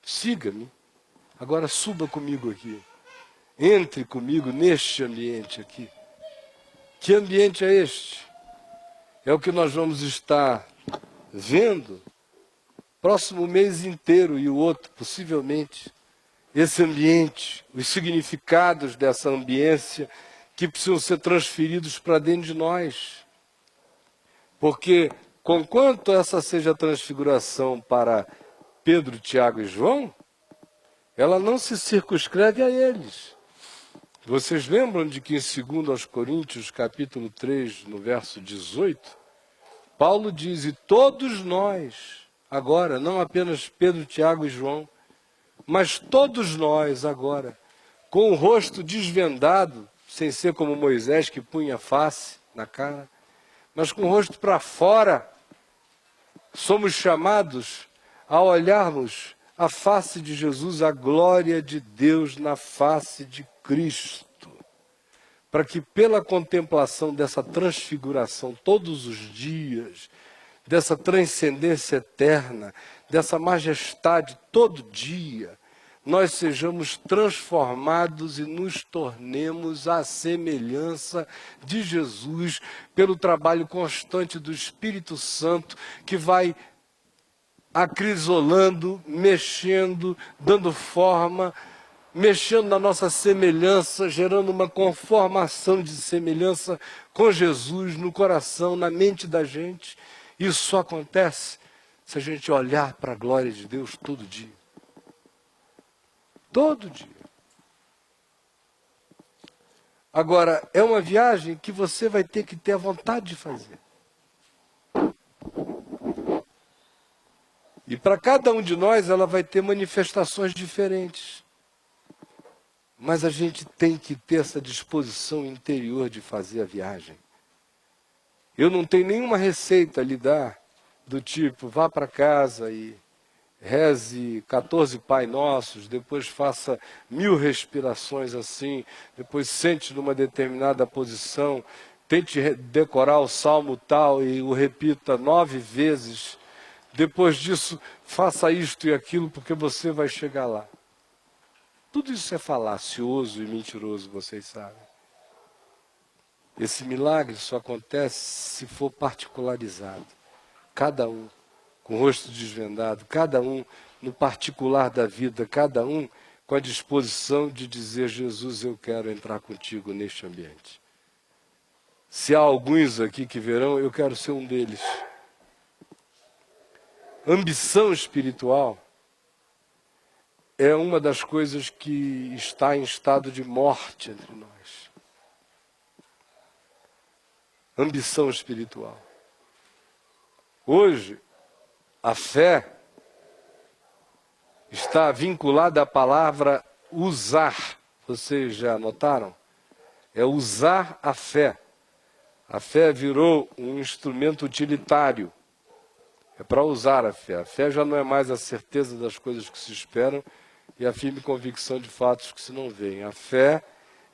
Siga-me. Agora suba comigo aqui. Entre comigo neste ambiente aqui. Que ambiente é este? É o que nós vamos estar vendo próximo mês inteiro e o outro, possivelmente. Esse ambiente, os significados dessa ambiência que precisam ser transferidos para dentro de nós. Porque, conquanto essa seja a transfiguração para Pedro, Tiago e João, ela não se circunscreve a eles. Vocês lembram de que em 2 Coríntios, capítulo 3, no verso 18, Paulo diz, e todos nós, agora, não apenas Pedro, Tiago e João, mas todos nós agora, com o rosto desvendado, sem ser como Moisés que punha face na cara, mas com o rosto para fora, somos chamados a olharmos a face de Jesus, a glória de Deus na face de Cristo, para que pela contemplação dessa transfiguração todos os dias, dessa transcendência eterna, dessa majestade todo dia, nós sejamos transformados e nos tornemos à semelhança de Jesus pelo trabalho constante do Espírito Santo que vai acrisolando, mexendo, dando forma, mexendo na nossa semelhança, gerando uma conformação de semelhança com Jesus no coração, na mente da gente. Isso só acontece se a gente olhar para a glória de Deus todo dia. Todo dia. Agora, é uma viagem que você vai ter que ter a vontade de fazer. E para cada um de nós ela vai ter manifestações diferentes. Mas a gente tem que ter essa disposição interior de fazer a viagem. Eu não tenho nenhuma receita a lhe dar do tipo, vá para casa e reze 14 Pai Nossos, depois faça 1000 respirações assim, depois sente numa determinada posição, tente decorar o salmo tal e o repita 9 vezes. Depois disso, faça isto e aquilo, porque você vai chegar lá. Tudo isso é falacioso e mentiroso, vocês sabem. Esse milagre só acontece se for particularizado. Cada um com o rosto desvendado, cada um no particular da vida, cada um com a disposição de dizer, Jesus, eu quero entrar contigo neste ambiente. Se há alguns aqui que verão, eu quero ser um deles. Ambição espiritual é uma das coisas que está em estado de morte entre nós. Ambição espiritual. Hoje, a fé está vinculada à palavra usar. Vocês já notaram? É usar a fé. A fé virou um instrumento utilitário. É para usar a fé. A fé já não é mais a certeza das coisas que se esperam e a firme convicção de fatos que se não veem. A fé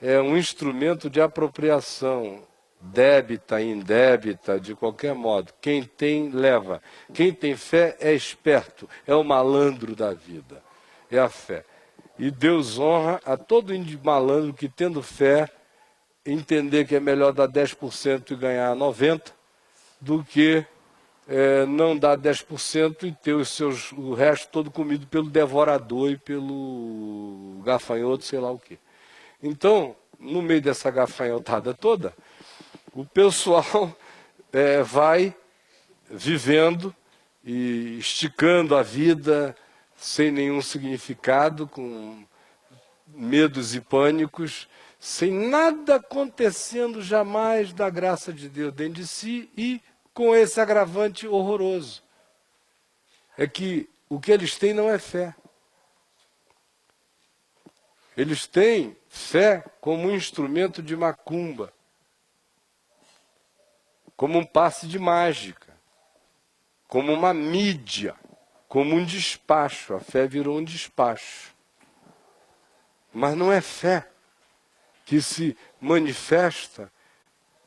é um instrumento de apropriação, débita, indébita, de qualquer modo. Quem tem, leva. Quem tem fé é esperto, é o malandro da vida. É a fé. E Deus honra a todo malandro que, tendo fé, entender que é melhor dar 10% e ganhar 90% do que não dar 10% e ter o resto todo comido pelo devorador e pelo gafanhoto, sei lá o quê. Então, no meio dessa gafanhotada toda, o pessoal vai vivendo e esticando a vida sem nenhum significado, com medos e pânicos, sem nada acontecendo jamais da graça de Deus dentro de si e com esse agravante horroroso. É que o que eles têm não é fé. Eles têm fé como um instrumento de macumba, como um passe de mágica, como uma mídia, como um despacho. A fé virou um despacho. Mas não é fé que se manifesta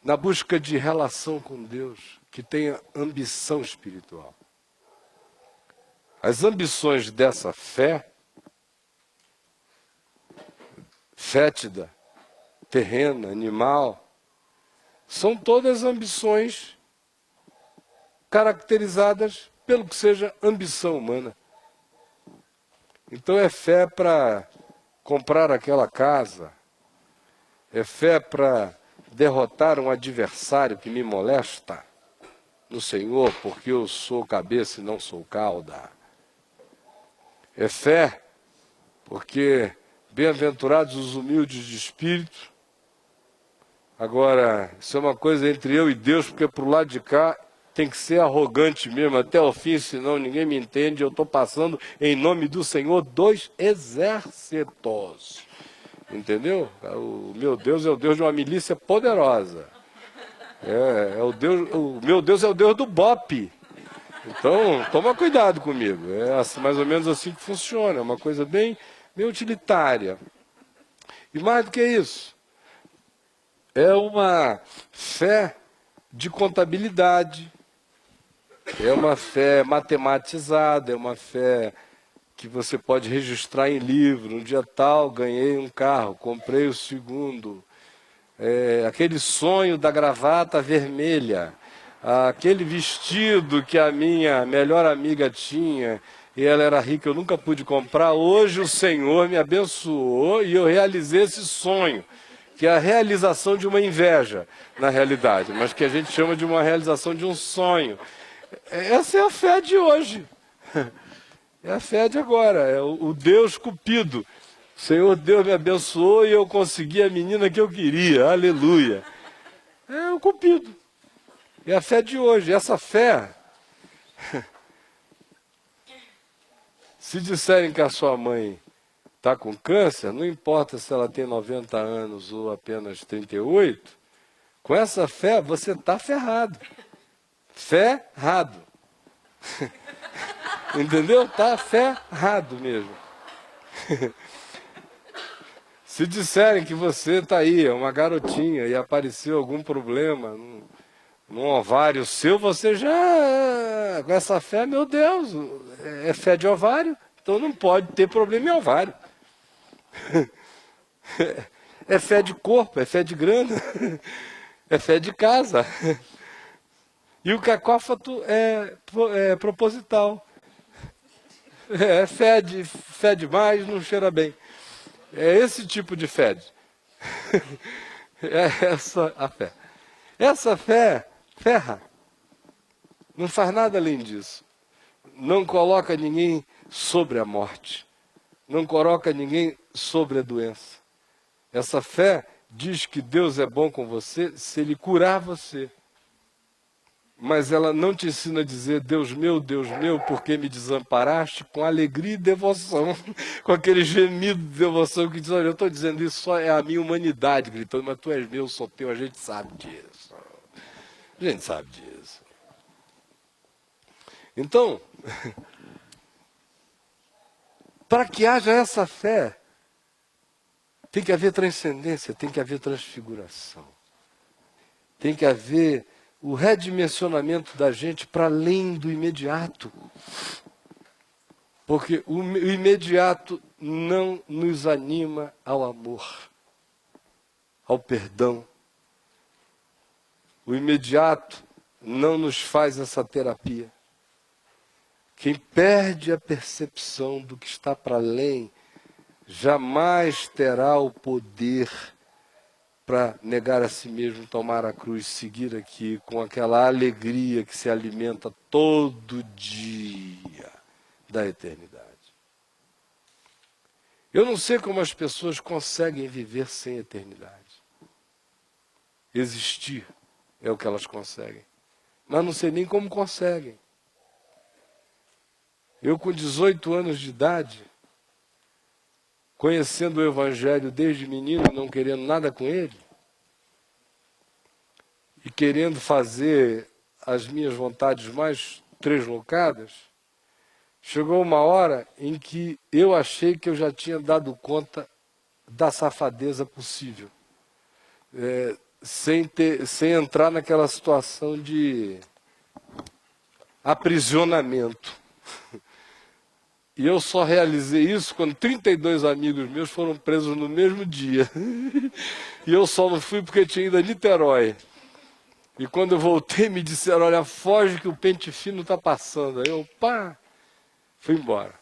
na busca de relação com Deus, que tenha ambição espiritual. As ambições dessa fé, fétida, terrena, animal, são todas ambições caracterizadas pelo que seja ambição humana. Então é fé para comprar aquela casa, é fé para derrotar um adversário que me molesta no Senhor, porque eu sou cabeça e não sou cauda. É fé, porque bem-aventurados os humildes de espírito. Agora, isso é uma coisa entre eu e Deus, porque pro lado de cá tem que ser arrogante mesmo, até o fim, senão ninguém me entende. Eu estou passando em nome do Senhor dos exércitos. Entendeu? O meu Deus é o Deus de uma milícia poderosa. O meu Deus é o Deus do bope. Então, toma cuidado comigo. É assim, mais ou menos assim que funciona. É uma coisa bem utilitária. E mais do que isso, é uma fé de contabilidade. É uma fé matematizada, é uma fé que você pode registrar em livro. No dia tal, ganhei um carro, comprei o segundo. Aquele sonho da gravata vermelha, aquele vestido que a minha melhor amiga tinha, e ela era rica, eu nunca pude comprar. Hoje o Senhor me abençoou e eu realizei esse sonho, que é a realização de uma inveja, na realidade, mas que a gente chama de uma realização de um sonho. Essa é a fé de hoje. É a fé de agora, é o Deus Cupido. O Senhor Deus me abençoou e eu consegui a menina que eu queria. Aleluia. É o Cupido. É a fé de hoje. Essa fé Se disserem que a sua mãe está com câncer, não importa se ela tem 90 anos ou apenas 38, com essa fé você está ferrado. Ferrado. Entendeu? Está ferrado mesmo. Se disserem que você está aí, é uma garotinha, e apareceu algum problema num ovário seu, você já, com essa fé, meu Deus, é fé de ovário, então não pode ter problema em ovário. É fé de corpo, é fé de grana, é fé de casa. E o cacófato é proposital. É fé demais, não cheira bem. É esse tipo de fé. É essa a fé. Essa fé ferra. Não faz nada além disso. Não coloca ninguém sobre a morte. Não coloca ninguém sobre a doença. Essa fé diz que Deus é bom com você se Ele curar você. Mas ela não te ensina a dizer, Deus meu, por que me desamparaste? Com alegria e devoção, com aquele gemido de devoção que diz, olha, eu estou dizendo isso, só é a minha humanidade gritando, mas tu és meu, sou teu, a gente sabe disso. A gente sabe disso. Então, para que haja essa fé, tem que haver transcendência, tem que haver transfiguração. Tem que haver o redimensionamento da gente para além do imediato. Porque o imediato não nos anima ao amor, ao perdão. O imediato não nos faz essa terapia. Quem perde a percepção do que está para além, jamais terá o poder para negar a si mesmo, tomar a cruz, seguir aqui com aquela alegria que se alimenta todo dia da eternidade. Eu não sei como as pessoas conseguem viver sem eternidade. Existir é o que elas conseguem. Mas não sei nem como conseguem. Eu, com 18 anos de idade, conhecendo o Evangelho desde menino, não querendo nada com ele, e querendo fazer as minhas vontades mais treslocadas, chegou uma hora em que eu achei que eu já tinha dado conta da safadeza possível, sem entrar naquela situação de aprisionamento. E eu só realizei isso quando 32 amigos meus foram presos no mesmo dia. E eu só não fui porque tinha ido a Niterói. E quando eu voltei, me disseram, olha, foge que o pente fino está passando. Aí eu, fui embora.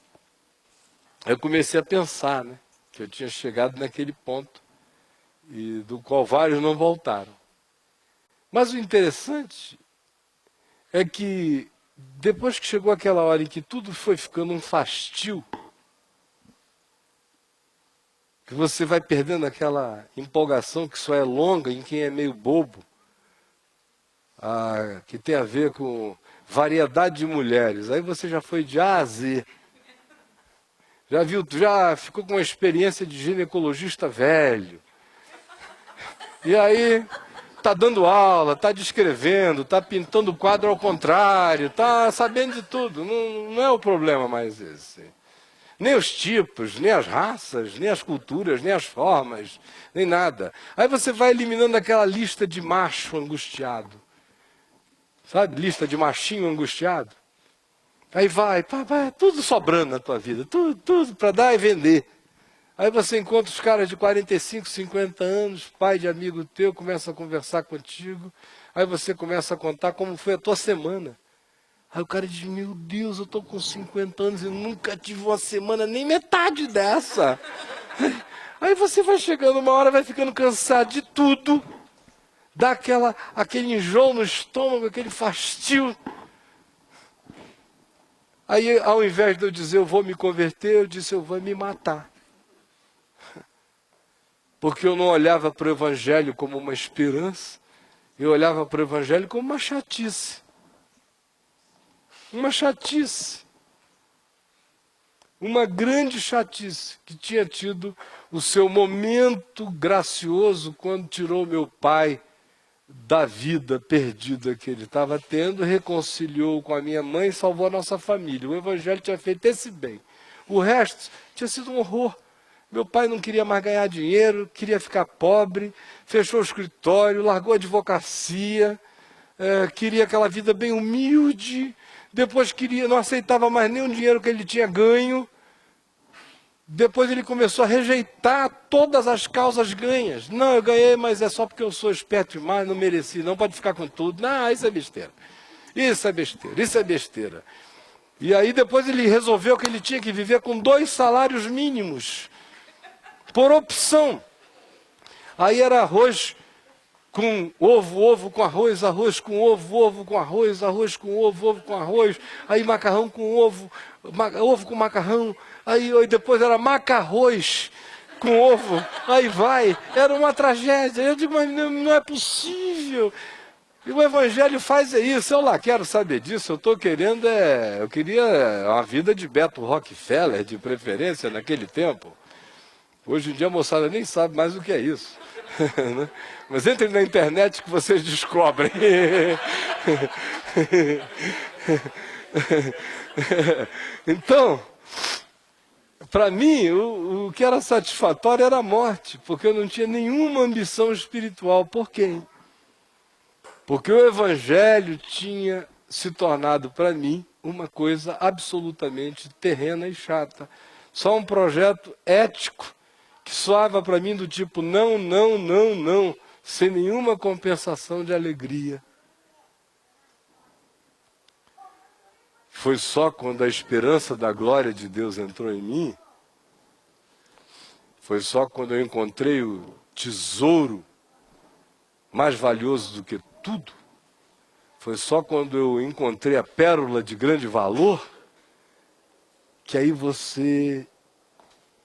Eu comecei a pensar, né, que eu tinha chegado naquele ponto, e do qual vários não voltaram. Mas o interessante é que, depois que chegou aquela hora em que tudo foi ficando um fastio, que você vai perdendo aquela empolgação que só é longa em quem é meio bobo, que tem a ver com variedade de mulheres. Aí você já foi de A a Z. Já ficou com uma experiência de ginecologista velho. E aí está dando aula, está descrevendo, está pintando o quadro ao contrário, está sabendo de tudo. Não é o problema mais esse. Nem os tipos, nem as raças, nem as culturas, nem as formas, nem nada. Aí você vai eliminando aquela lista de macho angustiado. Sabe? Lista de machinho angustiado. Aí vai, tudo sobrando na tua vida. Tudo para dar e vender. Aí você encontra os caras de 45, 50 anos, pai de amigo teu, começa a conversar contigo. Aí você começa a contar como foi a tua semana. Aí o cara diz, meu Deus, eu estou com 50 anos e nunca tive uma semana nem metade dessa. Aí você vai chegando uma hora, vai ficando cansado de tudo. Dá aquele enjoo no estômago, aquele fastio. Aí, ao invés de eu dizer, eu vou me converter, eu disse, eu vou me matar. Porque eu não olhava para o Evangelho como uma esperança, eu olhava para o Evangelho como uma chatice. Uma chatice. uma grande chatice, que tinha tido o seu momento gracioso quando tirou meu pai da vida perdida que ele estava tendo, reconciliou com a minha mãe e salvou a nossa família. O evangelho tinha feito esse bem. O resto tinha sido um horror. Meu pai não queria mais ganhar dinheiro, queria ficar pobre, fechou o escritório, largou a advocacia, queria aquela vida bem humilde, depois não aceitava mais nem o dinheiro que ele tinha ganho. Depois ele começou a rejeitar todas as causas ganhas. Não, eu ganhei, mas é só porque eu sou esperto demais, não mereci, não pode ficar com tudo. Não, isso é besteira. Isso é besteira, isso é besteira. E aí depois ele resolveu que ele tinha que viver com 2 salários mínimos, por opção. Aí era arroz com ovo, ovo com arroz, arroz com ovo, ovo com arroz, arroz com ovo, ovo com arroz, aí macarrão com ovo, ovo com macarrão, aí depois era macarrões com ovo, aí vai, era uma tragédia. Eu digo, mas não é possível. E o evangelho faz isso. Eu lá quero saber disso, eu queria uma vida de Beto Rockefeller, de preferência, naquele tempo. Hoje em dia a moçada nem sabe mais o que é isso. Mas entrem na internet que vocês descobrem. Então, para mim, o que era satisfatório era a morte, porque eu não tinha nenhuma ambição espiritual. Por quê? Porque o evangelho tinha se tornado para mim uma coisa absolutamente terrena e chata. Só um projeto ético que soava para mim do tipo não, não, não, não, sem nenhuma compensação de alegria. Foi só quando a esperança da glória de Deus entrou em mim, foi só quando eu encontrei o tesouro mais valioso do que tudo, foi só quando eu encontrei a pérola de grande valor, que aí você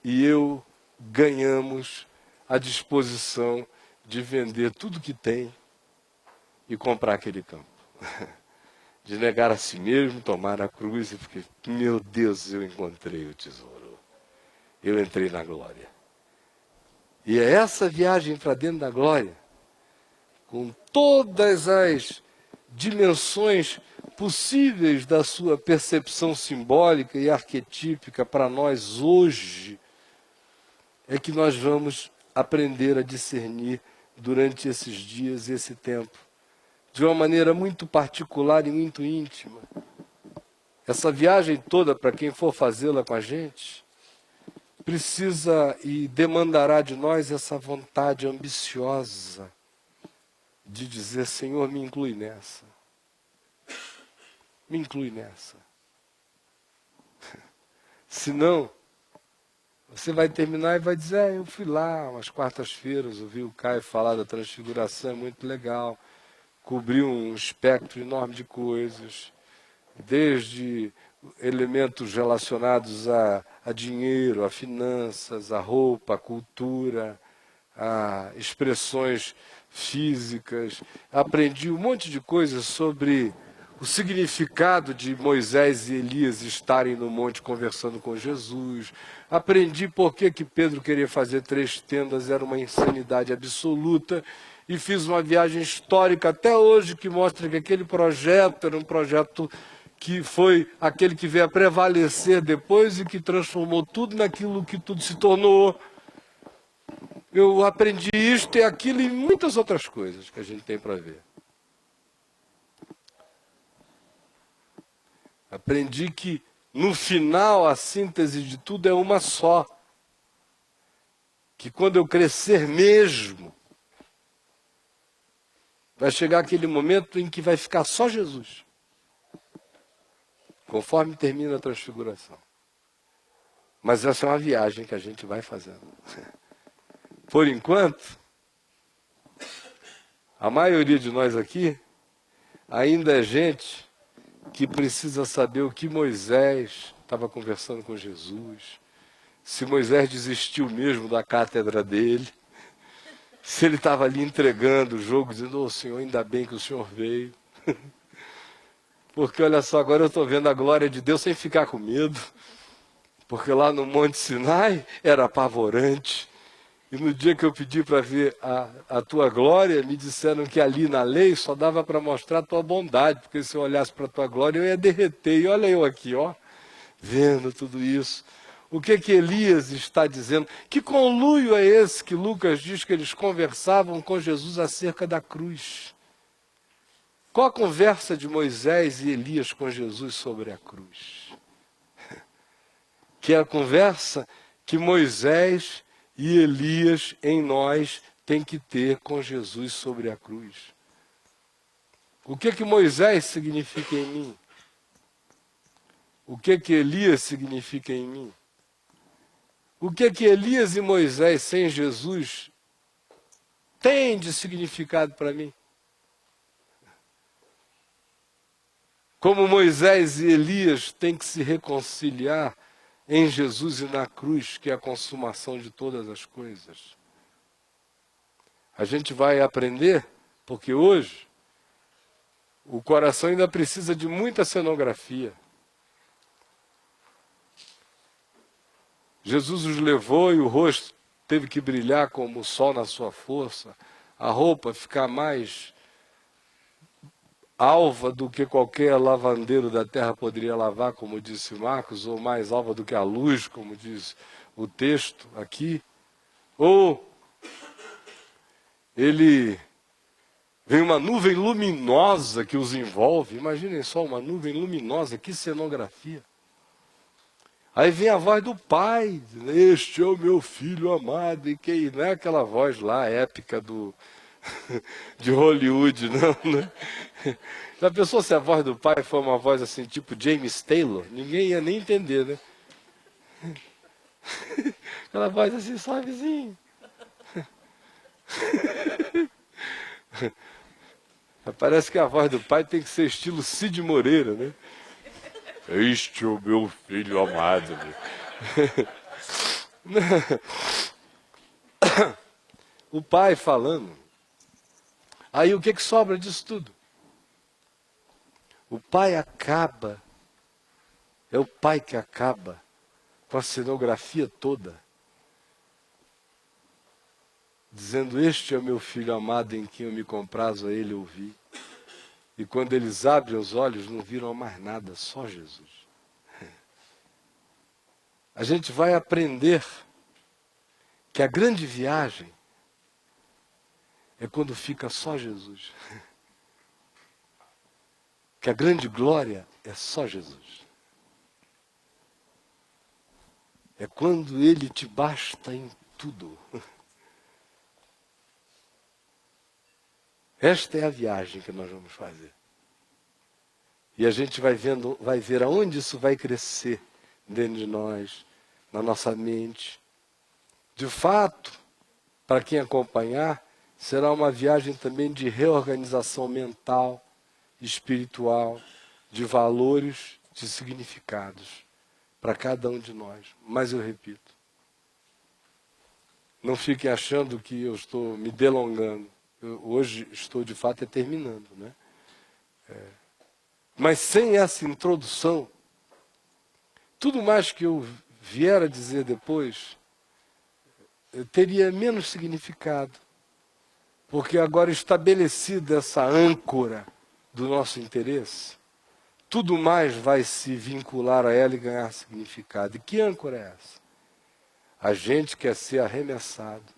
e eu ganhamos a disposição de vender tudo que tem e comprar aquele campo. De negar a si mesmo, tomar a cruz, e fiquei, meu Deus, eu encontrei o tesouro. Eu entrei na glória. E é essa viagem para dentro da glória, com todas as dimensões possíveis da sua percepção simbólica e arquetípica para nós hoje, é que nós vamos aprender a discernir durante esses dias e esse tempo, de uma maneira muito particular e muito íntima. Essa viagem toda, para quem for fazê-la com a gente, precisa e demandará de nós essa vontade ambiciosa de dizer, Senhor, me inclui nessa. Me inclui nessa. Senão, você vai terminar e vai dizer, eu fui lá umas quartas-feiras, ouvi o Caio falar da transfiguração, é muito legal. Cobriu um espectro enorme de coisas, desde elementos relacionados a dinheiro, a finanças, a roupa, a cultura, a expressões físicas. Aprendi um monte de coisas sobre o significado de Moisés e Elias estarem no monte conversando com Jesus. Aprendi por que Pedro queria fazer 3 tendas, era uma insanidade absoluta. E fiz uma viagem histórica até hoje que mostra que aquele projeto era um projeto que foi aquele que veio a prevalecer depois e que transformou tudo naquilo que tudo se tornou. Eu aprendi isto e aquilo e muitas outras coisas que a gente tem para ver. Aprendi que, no final, a síntese de tudo é uma só. Que quando eu crescer mesmo, vai chegar aquele momento em que vai ficar só Jesus. Conforme termina a transfiguração. Mas essa é uma viagem que a gente vai fazendo. Por enquanto, a maioria de nós aqui ainda é gente que precisa saber o que Moisés estava conversando com Jesus, se Moisés desistiu mesmo da cátedra dele, se ele estava ali entregando o jogo, dizendo, ô Senhor, ainda bem que o Senhor veio. Porque olha só, agora eu estou vendo a glória de Deus sem ficar com medo. Porque lá no Monte Sinai era apavorante. E no dia que eu pedi para ver a tua glória, me disseram que ali na lei só dava para mostrar a tua bondade, porque se eu olhasse para a tua glória eu ia derreter. E olha eu aqui, ó, vendo tudo isso. O que Elias está dizendo? Que conluio é esse que Lucas diz que eles conversavam com Jesus acerca da cruz? Qual a conversa de Moisés e Elias com Jesus sobre a cruz? Que é a conversa que Moisés e Elias em nós têm que ter com Jesus sobre a cruz. O que Moisés significa em mim? O que Elias significa em mim? O que Elias e Moisés sem Jesus têm de significado para mim? Como Moisés e Elias têm que se reconciliar em Jesus e na cruz, que é a consumação de todas as coisas. A gente vai aprender, porque hoje o coração ainda precisa de muita cenografia. Jesus os levou e o rosto teve que brilhar como o sol na sua força, a roupa ficar mais alva do que qualquer lavandeiro da terra poderia lavar, como disse Marcos, ou mais alva do que a luz, como diz o texto aqui. Ou vem uma nuvem luminosa que os envolve. Imaginem só, uma nuvem luminosa, que cenografia. Aí vem a voz do pai, este é o meu filho amado, e que não é aquela voz lá épica de Hollywood, não, né? Já pensou se a voz do pai for uma voz assim, tipo James Taylor? Ninguém ia nem entender, né? Aquela voz assim, suavezinha. Parece que a voz do pai tem que ser estilo Cid Moreira, né? Este é o meu filho amado. O pai falando. Aí o que sobra disso tudo? O pai acaba, é o pai que acaba com a cenografia toda, dizendo, este é o meu filho amado em quem eu me comprazo a ele ouvir. E quando eles abrem os olhos, não viram mais nada, só Jesus. A gente vai aprender que a grande viagem é quando fica só Jesus. Que a grande glória é só Jesus. É quando Ele te basta em tudo. Esta é a viagem que nós vamos fazer. E a gente vai ver aonde isso vai crescer dentro de nós, na nossa mente. De fato, para quem acompanhar, será uma viagem também de reorganização mental, espiritual, de valores, de significados para cada um de nós. Mas eu repito, não fiquem achando que eu estou me delongando. Eu hoje estou de fato terminando, né? Mas sem essa introdução, tudo mais que eu vier a dizer depois teria menos significado, porque agora estabelecida essa âncora do nosso interesse, tudo mais vai se vincular a ela e ganhar significado. E que âncora é essa? A gente quer ser arremessado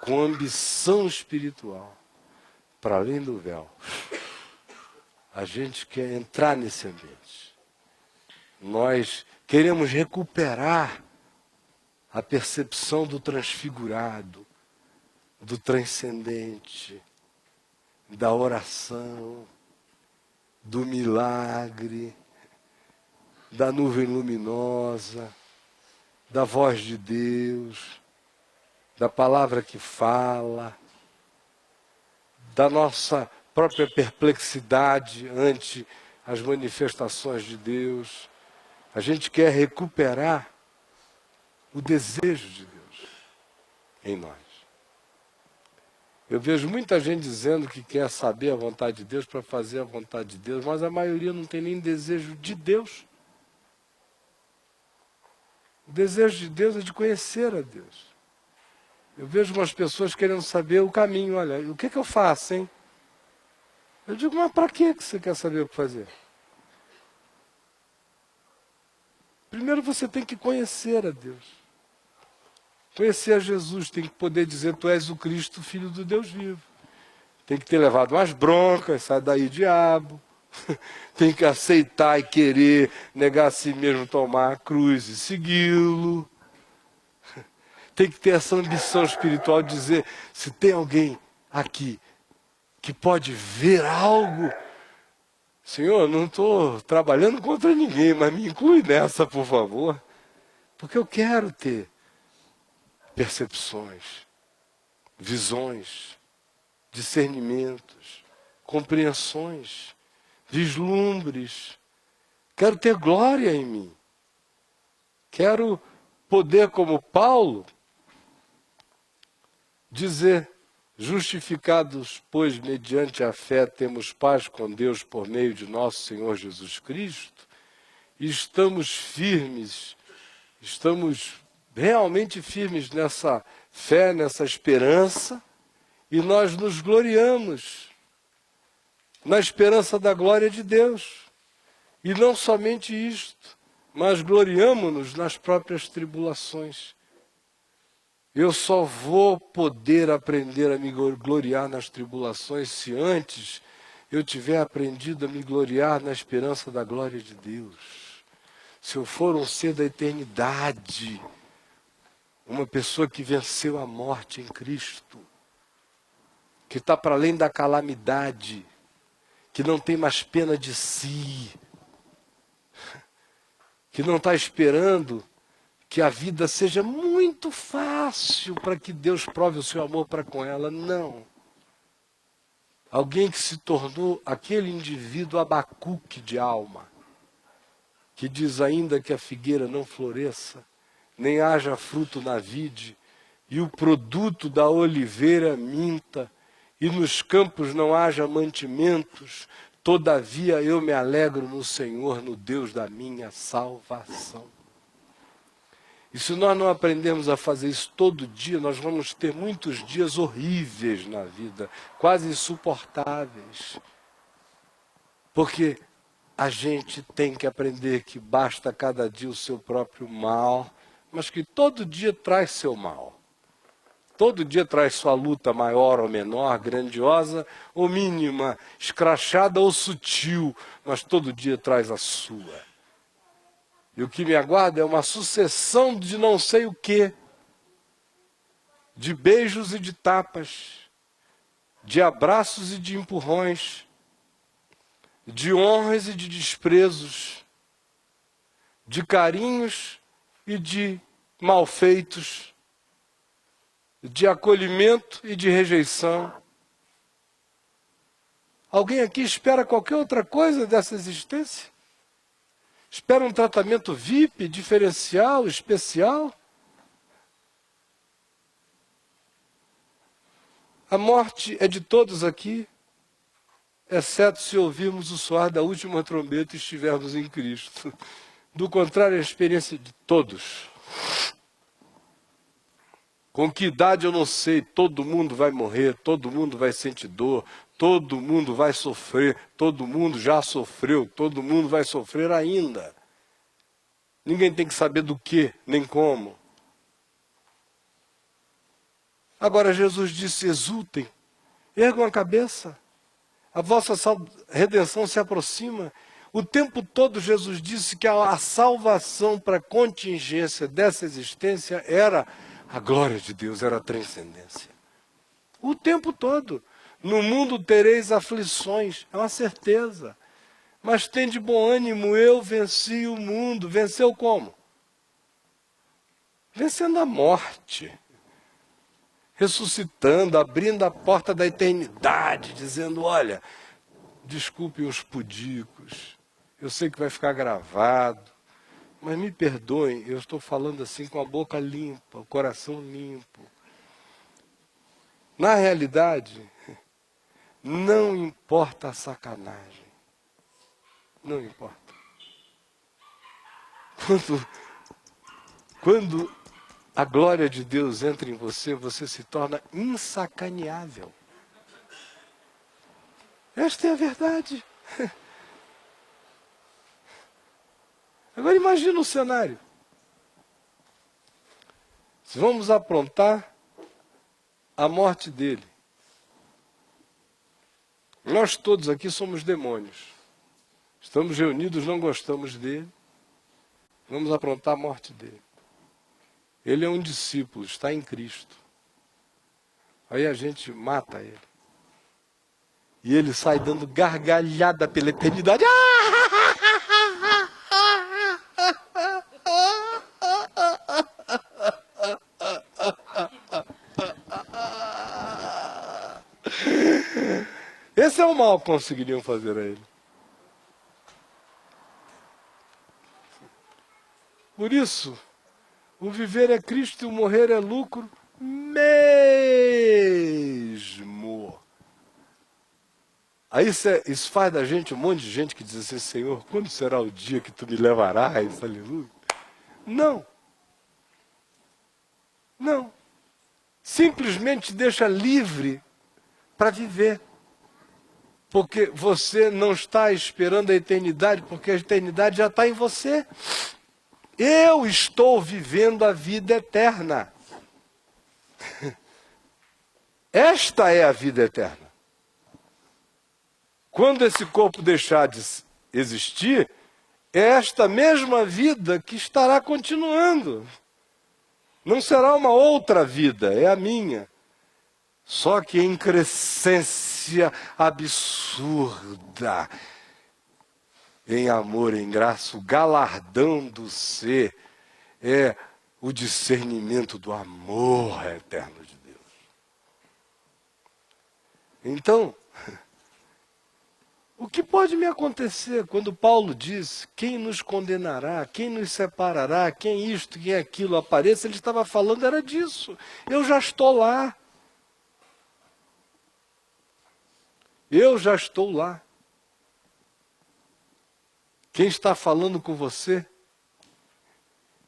com ambição espiritual para além do véu. A gente quer entrar nesse ambiente. Nós queremos recuperar a percepção do transfigurado, do transcendente, da oração, do milagre, da nuvem luminosa, da voz de Deus, da palavra que fala, da nossa própria perplexidade ante as manifestações de Deus. A gente quer recuperar o desejo de Deus em nós. Eu vejo muita gente dizendo que quer saber a vontade de Deus para fazer a vontade de Deus, mas a maioria não tem nem desejo de Deus. O desejo de Deus é de conhecer a Deus. Eu vejo umas pessoas querendo saber o caminho. Olha, o que eu faço, hein? Eu digo, mas para que você quer saber o que fazer? Primeiro você tem que conhecer a Deus. Conhecer a Jesus, tem que poder dizer, tu és o Cristo, Filho do Deus vivo. Tem que ter levado umas broncas, sai daí, diabo. Tem que aceitar e querer, negar a si mesmo, tomar a cruz e segui-lo. Tem que ter essa ambição espiritual de dizer, se tem alguém aqui que pode ver algo, Senhor, não estou trabalhando contra ninguém, mas me inclui nessa, por favor. Porque eu quero ter percepções, visões, discernimentos, compreensões, vislumbres. Quero ter glória em mim. Quero poder, como Paulo, dizer, justificados, pois, mediante a fé, temos paz com Deus por meio de nosso Senhor Jesus Cristo, e estamos firmes, estamos realmente firmes nessa fé, nessa esperança, e nós nos gloriamos na esperança da glória de Deus. E não somente isto, mas gloriamo-nos nas próprias tribulações. Eu só vou poder aprender a me gloriar nas tribulações se antes eu tiver aprendido a me gloriar na esperança da glória de Deus. Se eu for um ser da eternidade, uma pessoa que venceu a morte em Cristo, que está para além da calamidade, que não tem mais pena de si, que não está esperando que a vida seja muito fácil para que Deus prove o seu amor para com ela. Não. Alguém que se tornou aquele indivíduo Abacuque de alma, que diz ainda que a figueira não floresça, nem haja fruto na vide, e o produto da oliveira minta, e nos campos não haja mantimentos, todavia eu me alegro no Senhor, no Deus da minha salvação. E se nós não aprendermos a fazer isso todo dia, nós vamos ter muitos dias horríveis na vida, quase insuportáveis. Porque a gente tem que aprender que basta cada dia o seu próprio mal, mas que todo dia traz seu mal. Todo dia traz sua luta maior ou menor, grandiosa ou mínima, escrachada ou sutil, mas todo dia traz a sua. E o que me aguarda é uma sucessão de não sei o quê, de beijos e de tapas, de abraços e de empurrões, de honras e de desprezos, de carinhos e de malfeitos, de acolhimento e de rejeição. Alguém aqui espera qualquer outra coisa dessa existência? Espera um tratamento VIP, diferencial, especial? A morte é de todos aqui, exceto se ouvirmos o soar da última trombeta e estivermos em Cristo. Do contrário, é a experiência de todos. Com que idade eu não sei, todo mundo vai morrer, todo mundo vai sentir dor, todo mundo vai sofrer, todo mundo já sofreu, todo mundo vai sofrer ainda. Ninguém tem que saber do que, nem como. Agora Jesus disse, exultem, ergam a cabeça, a vossa redenção se aproxima. O tempo todo Jesus disse que a salvação para a contingência dessa existência era a glória de Deus, era a transcendência. O tempo todo. No mundo tereis aflições, é uma certeza. Mas tem de bom ânimo, eu venci o mundo. Venceu como? Vencendo a morte. Ressuscitando, abrindo a porta da eternidade, dizendo, olha, desculpem os pudicos, eu sei que vai ficar gravado, mas me perdoem, eu estou falando assim com a boca limpa, o coração limpo. Na realidade, não importa a sacanagem. Não importa. Quando a glória de Deus entra em você, você se torna insacaneável. Esta é a verdade. Agora imagina o cenário. Se vamos aprontar a morte dele. Nós todos aqui somos demônios. Estamos reunidos, não gostamos dele. Vamos aprontar a morte dele. Ele é um discípulo, está em Cristo. Aí a gente mata ele. E ele sai dando gargalhada pela eternidade. Esse é o mal que conseguiriam fazer a ele. Por isso, o viver é Cristo e o morrer é lucro mesmo. Aí isso faz da gente um monte de gente que diz assim, Senhor, quando será o dia que tu me levarás? Aleluia. Não. Não. Simplesmente deixa livre para viver. Porque você não está esperando a eternidade, porque a eternidade já está em você. Eu estou vivendo a vida eterna. Esta é a vida eterna. Quando esse corpo deixar de existir, é esta mesma vida que estará continuando. Não será uma outra vida, é a minha. Só que em crescência absurda. Em amor, em graça, o galardão do ser é o discernimento do amor eterno de Deus. Então, o que pode me acontecer quando Paulo diz, quem nos condenará, quem nos separará, quem isto, quem aquilo apareça, ele estava falando era disso. Eu já estou lá. Eu já estou lá. Quem está falando com você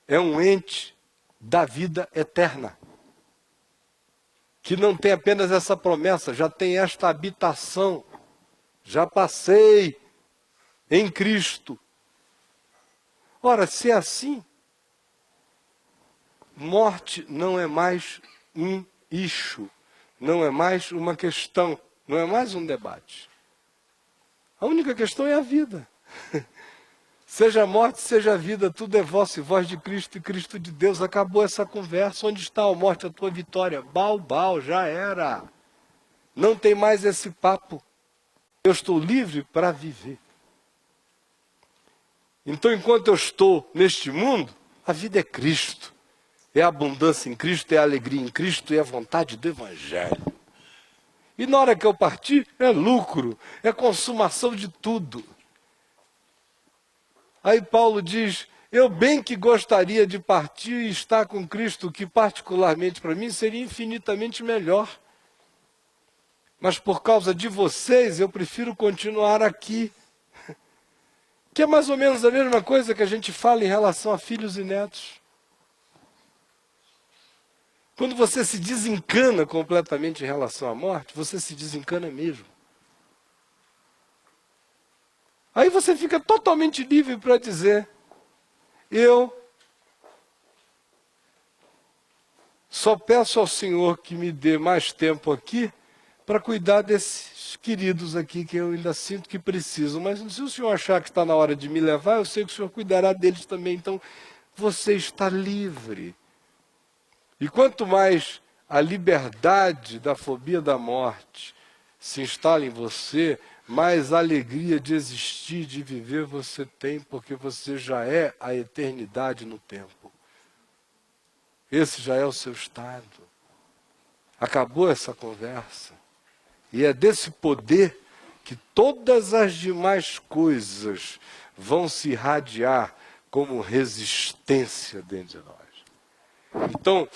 é um ente da vida eterna. Que não tem apenas essa promessa, já tem esta habitação. Já passei em Cristo. Ora, se é assim, morte não é mais um issue, não é mais uma questão, não é mais um debate. A única questão é a vida. Seja a morte, seja a vida, tudo é vosso e vós de Cristo e Cristo de Deus. Acabou essa conversa. Onde está a morte, a tua vitória? Bau, já era. Não tem mais esse papo. Eu estou livre para viver. Então, enquanto eu estou neste mundo, a vida é Cristo. É a abundância em Cristo, é a alegria em Cristo, é a vontade do Evangelho. E na hora que eu partir, é lucro, é consumação de tudo. Aí Paulo diz, eu bem que gostaria de partir e estar com Cristo, que particularmente para mim seria infinitamente melhor. Mas por causa de vocês, eu prefiro continuar aqui. Que é mais ou menos a mesma coisa que a gente fala em relação a filhos e netos. Quando você se desencana completamente em relação à morte, você se desencana mesmo. Aí você fica totalmente livre para dizer, eu só peço ao Senhor que me dê mais tempo aqui para cuidar desses queridos aqui que eu ainda sinto que precisam. Mas se o Senhor achar que está na hora de me levar, eu sei que o Senhor cuidará deles também. Então, você está livre. E quanto mais a liberdade da fobia da morte se instala em você, mais alegria de existir, de viver você tem, porque você já é a eternidade no tempo. Esse já é o seu estado. Acabou essa conversa. E é desse poder que todas as demais coisas vão se irradiar como resistência dentro de nós. Então,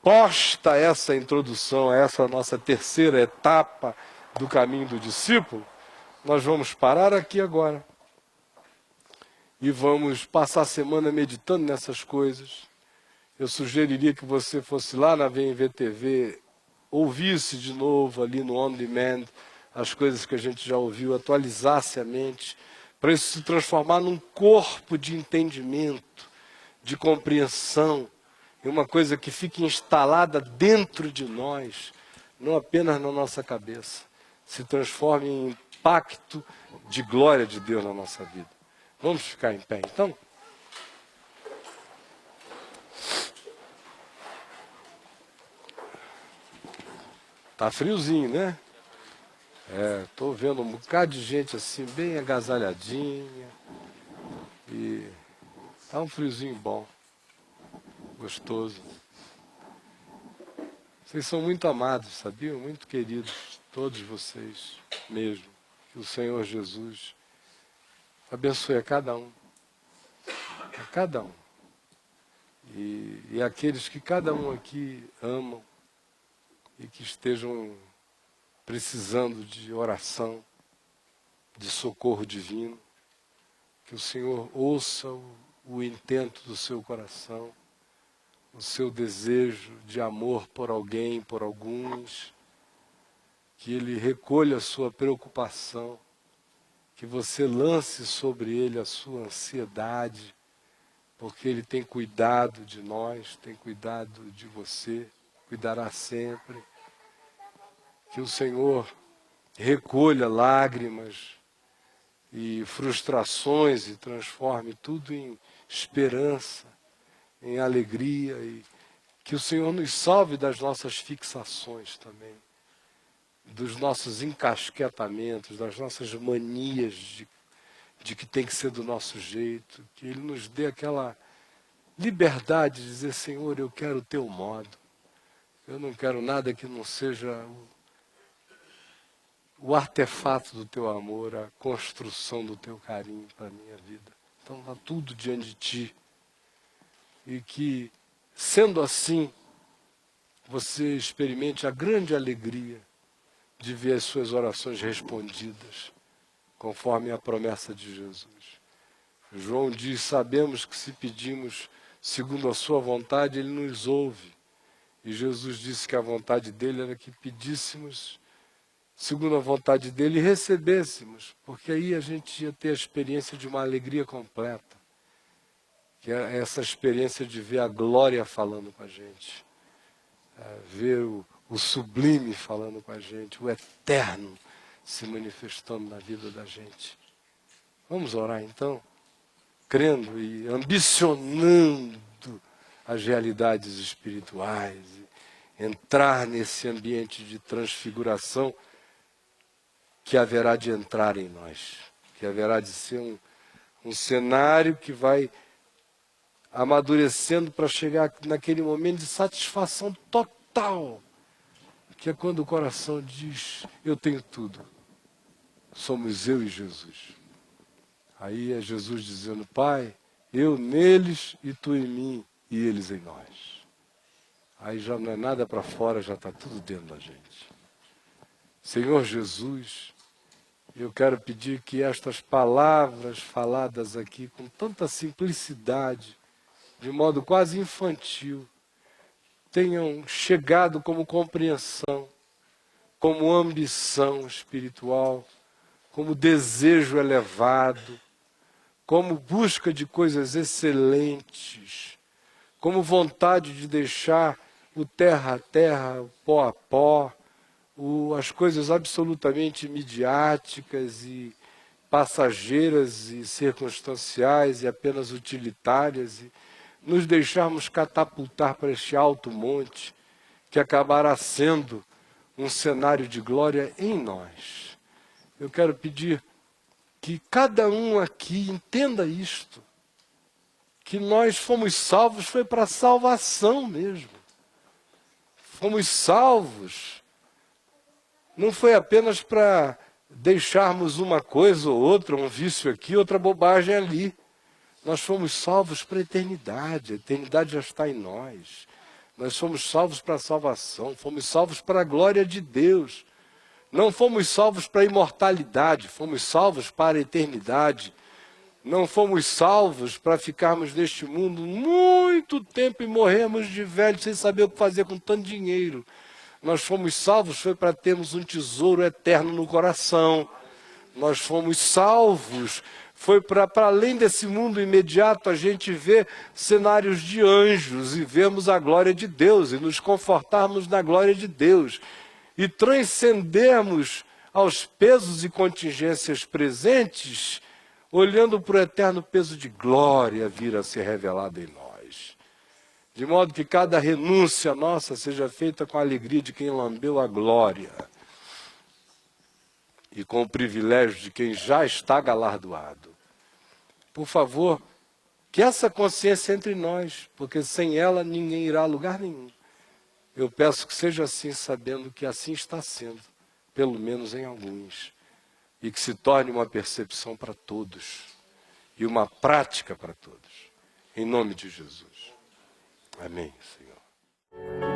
posta essa introdução a essa nossa terceira etapa do caminho do discípulo, nós vamos parar aqui agora e vamos passar a semana meditando nessas coisas. Eu sugeriria que você fosse lá na VMVTV, ouvisse de novo ali no On Demand as coisas que a gente já ouviu, atualizasse a mente, para isso se transformar num corpo de entendimento, de compreensão, e uma coisa que fique instalada dentro de nós, não apenas na nossa cabeça, se transforme em impacto de glória de Deus na nossa vida. Vamos ficar em pé, então? Tá friozinho, né? Tô vendo um bocado de gente assim, bem agasalhadinha. E tá um friozinho bom, gostoso. Vocês são muito amados, sabiam? Muito queridos, todos vocês mesmo. Que o Senhor Jesus abençoe a cada um. A cada um. E aqueles que cada um aqui amam e que estejam precisando de oração, de socorro divino, que o Senhor ouça o intento do seu coração, o seu desejo de amor por alguém, por alguns, que Ele recolha a sua preocupação, que você lance sobre Ele a sua ansiedade, porque Ele tem cuidado de nós, tem cuidado de você, cuidará sempre. Que o Senhor recolha lágrimas e frustrações e transforme tudo em esperança, em alegria, e que o Senhor nos salve das nossas fixações também, dos nossos encasquetamentos, das nossas manias de que tem que ser do nosso jeito, que Ele nos dê aquela liberdade de dizer: Senhor, eu quero o teu modo, eu não quero nada que não seja o artefato do teu amor, a construção do teu carinho para a minha vida. Então está tudo diante de ti. E que, sendo assim, você experimente a grande alegria de ver as suas orações respondidas, conforme a promessa de Jesus. João diz: sabemos que se pedimos segundo a sua vontade, Ele nos ouve. E Jesus disse que a vontade dele era que pedíssemos segundo a vontade dele e recebêssemos, porque aí a gente ia ter a experiência de uma alegria completa, que é essa experiência de ver a glória falando com a gente, ver o sublime falando com a gente, o eterno se manifestando na vida da gente. Vamos orar então, crendo e ambicionando as realidades espirituais, e entrar nesse ambiente de transfiguração que haverá de entrar em nós, que haverá de ser um cenário que vai amadurecendo para chegar naquele momento de satisfação total, que é quando o coração diz: eu tenho tudo, somos eu e Jesus. Aí é Jesus dizendo: Pai, eu neles e tu em mim e eles em nós. Aí já não é nada para fora, já está tudo dentro da gente. Senhor Jesus, eu quero pedir que estas palavras faladas aqui com tanta simplicidade, de modo quase infantil, tenham chegado como compreensão, como ambição espiritual, como desejo elevado, como busca de coisas excelentes, como vontade de deixar o terra a terra, o pó a pó, as coisas absolutamente midiáticas e passageiras e circunstanciais e apenas utilitárias, e nos deixarmos catapultar para este alto monte que acabará sendo um cenário de glória em nós. Eu quero pedir que cada um aqui entenda isto, que nós fomos salvos, foi para salvação mesmo. Fomos salvos, não foi apenas para deixarmos uma coisa ou outra, um vício aqui, outra bobagem ali. Nós fomos salvos para a eternidade já está em nós. Nós fomos salvos para a salvação, fomos salvos para a glória de Deus. Não fomos salvos para a imortalidade, fomos salvos para a eternidade. Não fomos salvos para ficarmos neste mundo muito tempo e morrermos de velho sem saber o que fazer com tanto dinheiro. Nós fomos salvos foi para termos um tesouro eterno no coração. Nós fomos salvos foi para além desse mundo imediato a gente ver cenários de anjos e vermos a glória de Deus e nos confortarmos na glória de Deus e transcendermos aos pesos e contingências presentes, olhando para o eterno peso de glória vir a ser revelado em nós. De modo que cada renúncia nossa seja feita com a alegria de quem lambeu a glória e com o privilégio de quem já está galardoado. Por favor, que essa consciência entre nós, porque sem ela ninguém irá a lugar nenhum. Eu peço que seja assim, sabendo que assim está sendo, pelo menos em alguns, e que se torne uma percepção para todos e uma prática para todos. Em nome de Jesus. Amém, Senhor.